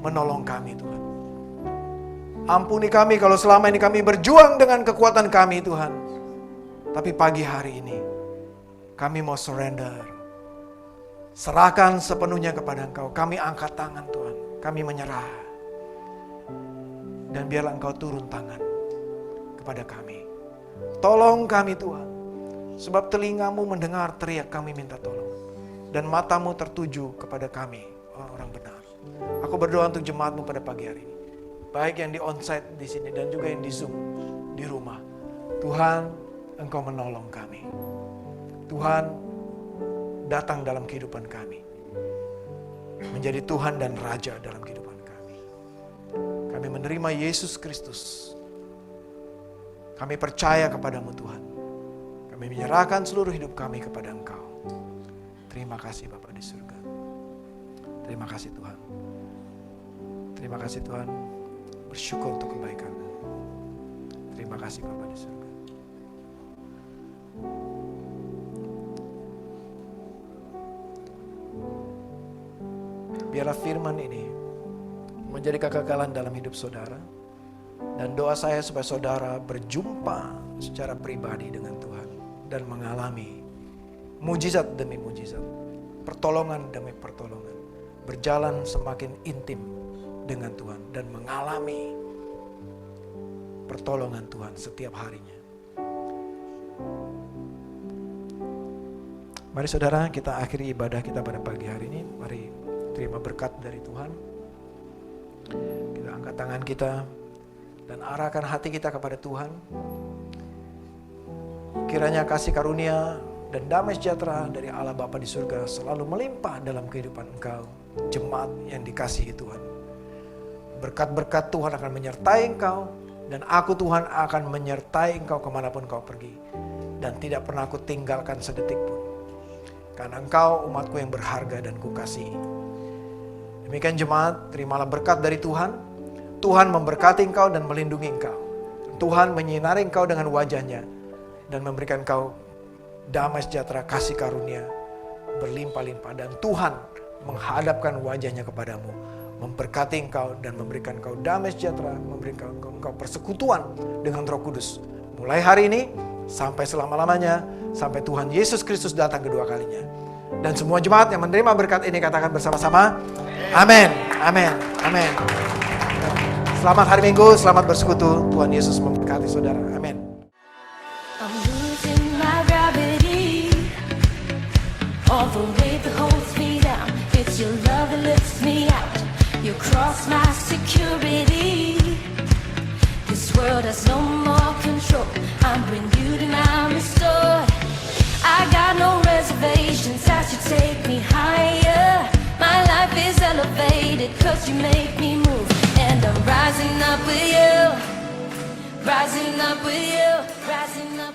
menolong kami Tuhan. Ampuni kami kalau selama ini kami berjuang dengan kekuatan kami Tuhan. Tapi pagi hari ini kami mau surrender. Serahkan sepenuhnya kepada Engkau. Kami angkat tangan Tuhan. Kami menyerah. Dan biarlah Engkau turun tangan kepada kami. Tolong kami Tuhan. Sebab telingamu mendengar teriak kami minta tolong. Dan matamu tertuju kepada kami, orang-orang benar. Aku berdoa untuk jemaatmu pada pagi hari ini. Baik yang di onsite di sini dan juga yang di Zoom di rumah. Tuhan, Engkau menolong kami. Tuhan, datang dalam kehidupan kami. Menjadi Tuhan dan Raja dalam kehidupan kami. Kami menerima Yesus Kristus. Kami percaya kepadamu Tuhan. Kami menyerahkan seluruh hidup kami kepada Engkau. Terima kasih Bapa di surga. Terima kasih Tuhan. Terima kasih Tuhan. Bersyukur untuk kebaikan-Mu. Terima kasih Bapa di surga. Biarlah firman ini menjadi kekekalan dalam hidup saudara. Dan doa saya supaya saudara berjumpa secara pribadi dengan Tuhan. Dan mengalami mujizat demi mujizat. Pertolongan demi pertolongan. Berjalan semakin intim dengan Tuhan. Dan mengalami pertolongan Tuhan setiap harinya. Mari saudara, kita akhiri ibadah kita pada pagi hari ini. Mari terima berkat dari Tuhan. Kita angkat tangan kita dan arahkan hati kita kepada Tuhan. Kiranya kasih karunia dan damai sejahtera dari Allah Bapa di surga selalu melimpah dalam kehidupan engkau, jemaat yang dikasihi Tuhan. Berkat-berkat Tuhan akan menyertai engkau, dan aku Tuhan akan menyertai engkau kemanapun kau pergi. Dan tidak pernah aku tinggalkan sedetik pun. Karena engkau umatku yang berharga dan kukasihi. Demikian jemaat, terimalah berkat dari Tuhan. Tuhan memberkati engkau dan melindungi engkau. Tuhan menyinari engkau dengan wajahnya dan memberikan engkau damai sejahtera, kasih karunia berlimpah-limpah. Dan Tuhan menghadapkan wajahnya kepadamu, memberkati engkau dan memberikan engkau damai sejahtera, memberikan engkau persekutuan dengan Roh Kudus. Mulai hari ini sampai selama-lamanya, sampai Tuhan Yesus Kristus datang kedua kalinya. Dan semua jemaat yang menerima berkat ini katakan bersama-sama, amin, amin, amin. Selamat hari Minggu, selamat bersekutu. Tuhan Yesus memberkati saudara, amin. I'm losing my gravity. All the weight that holds me down. It's your love that lifts me out. You cross my security. This world has no more control. I'm renewed and I'm restored. I got no reservations as you take me higher. My life is elevated 'cause you make me move. And I'm rising up with you. Rising up with you. Rising up.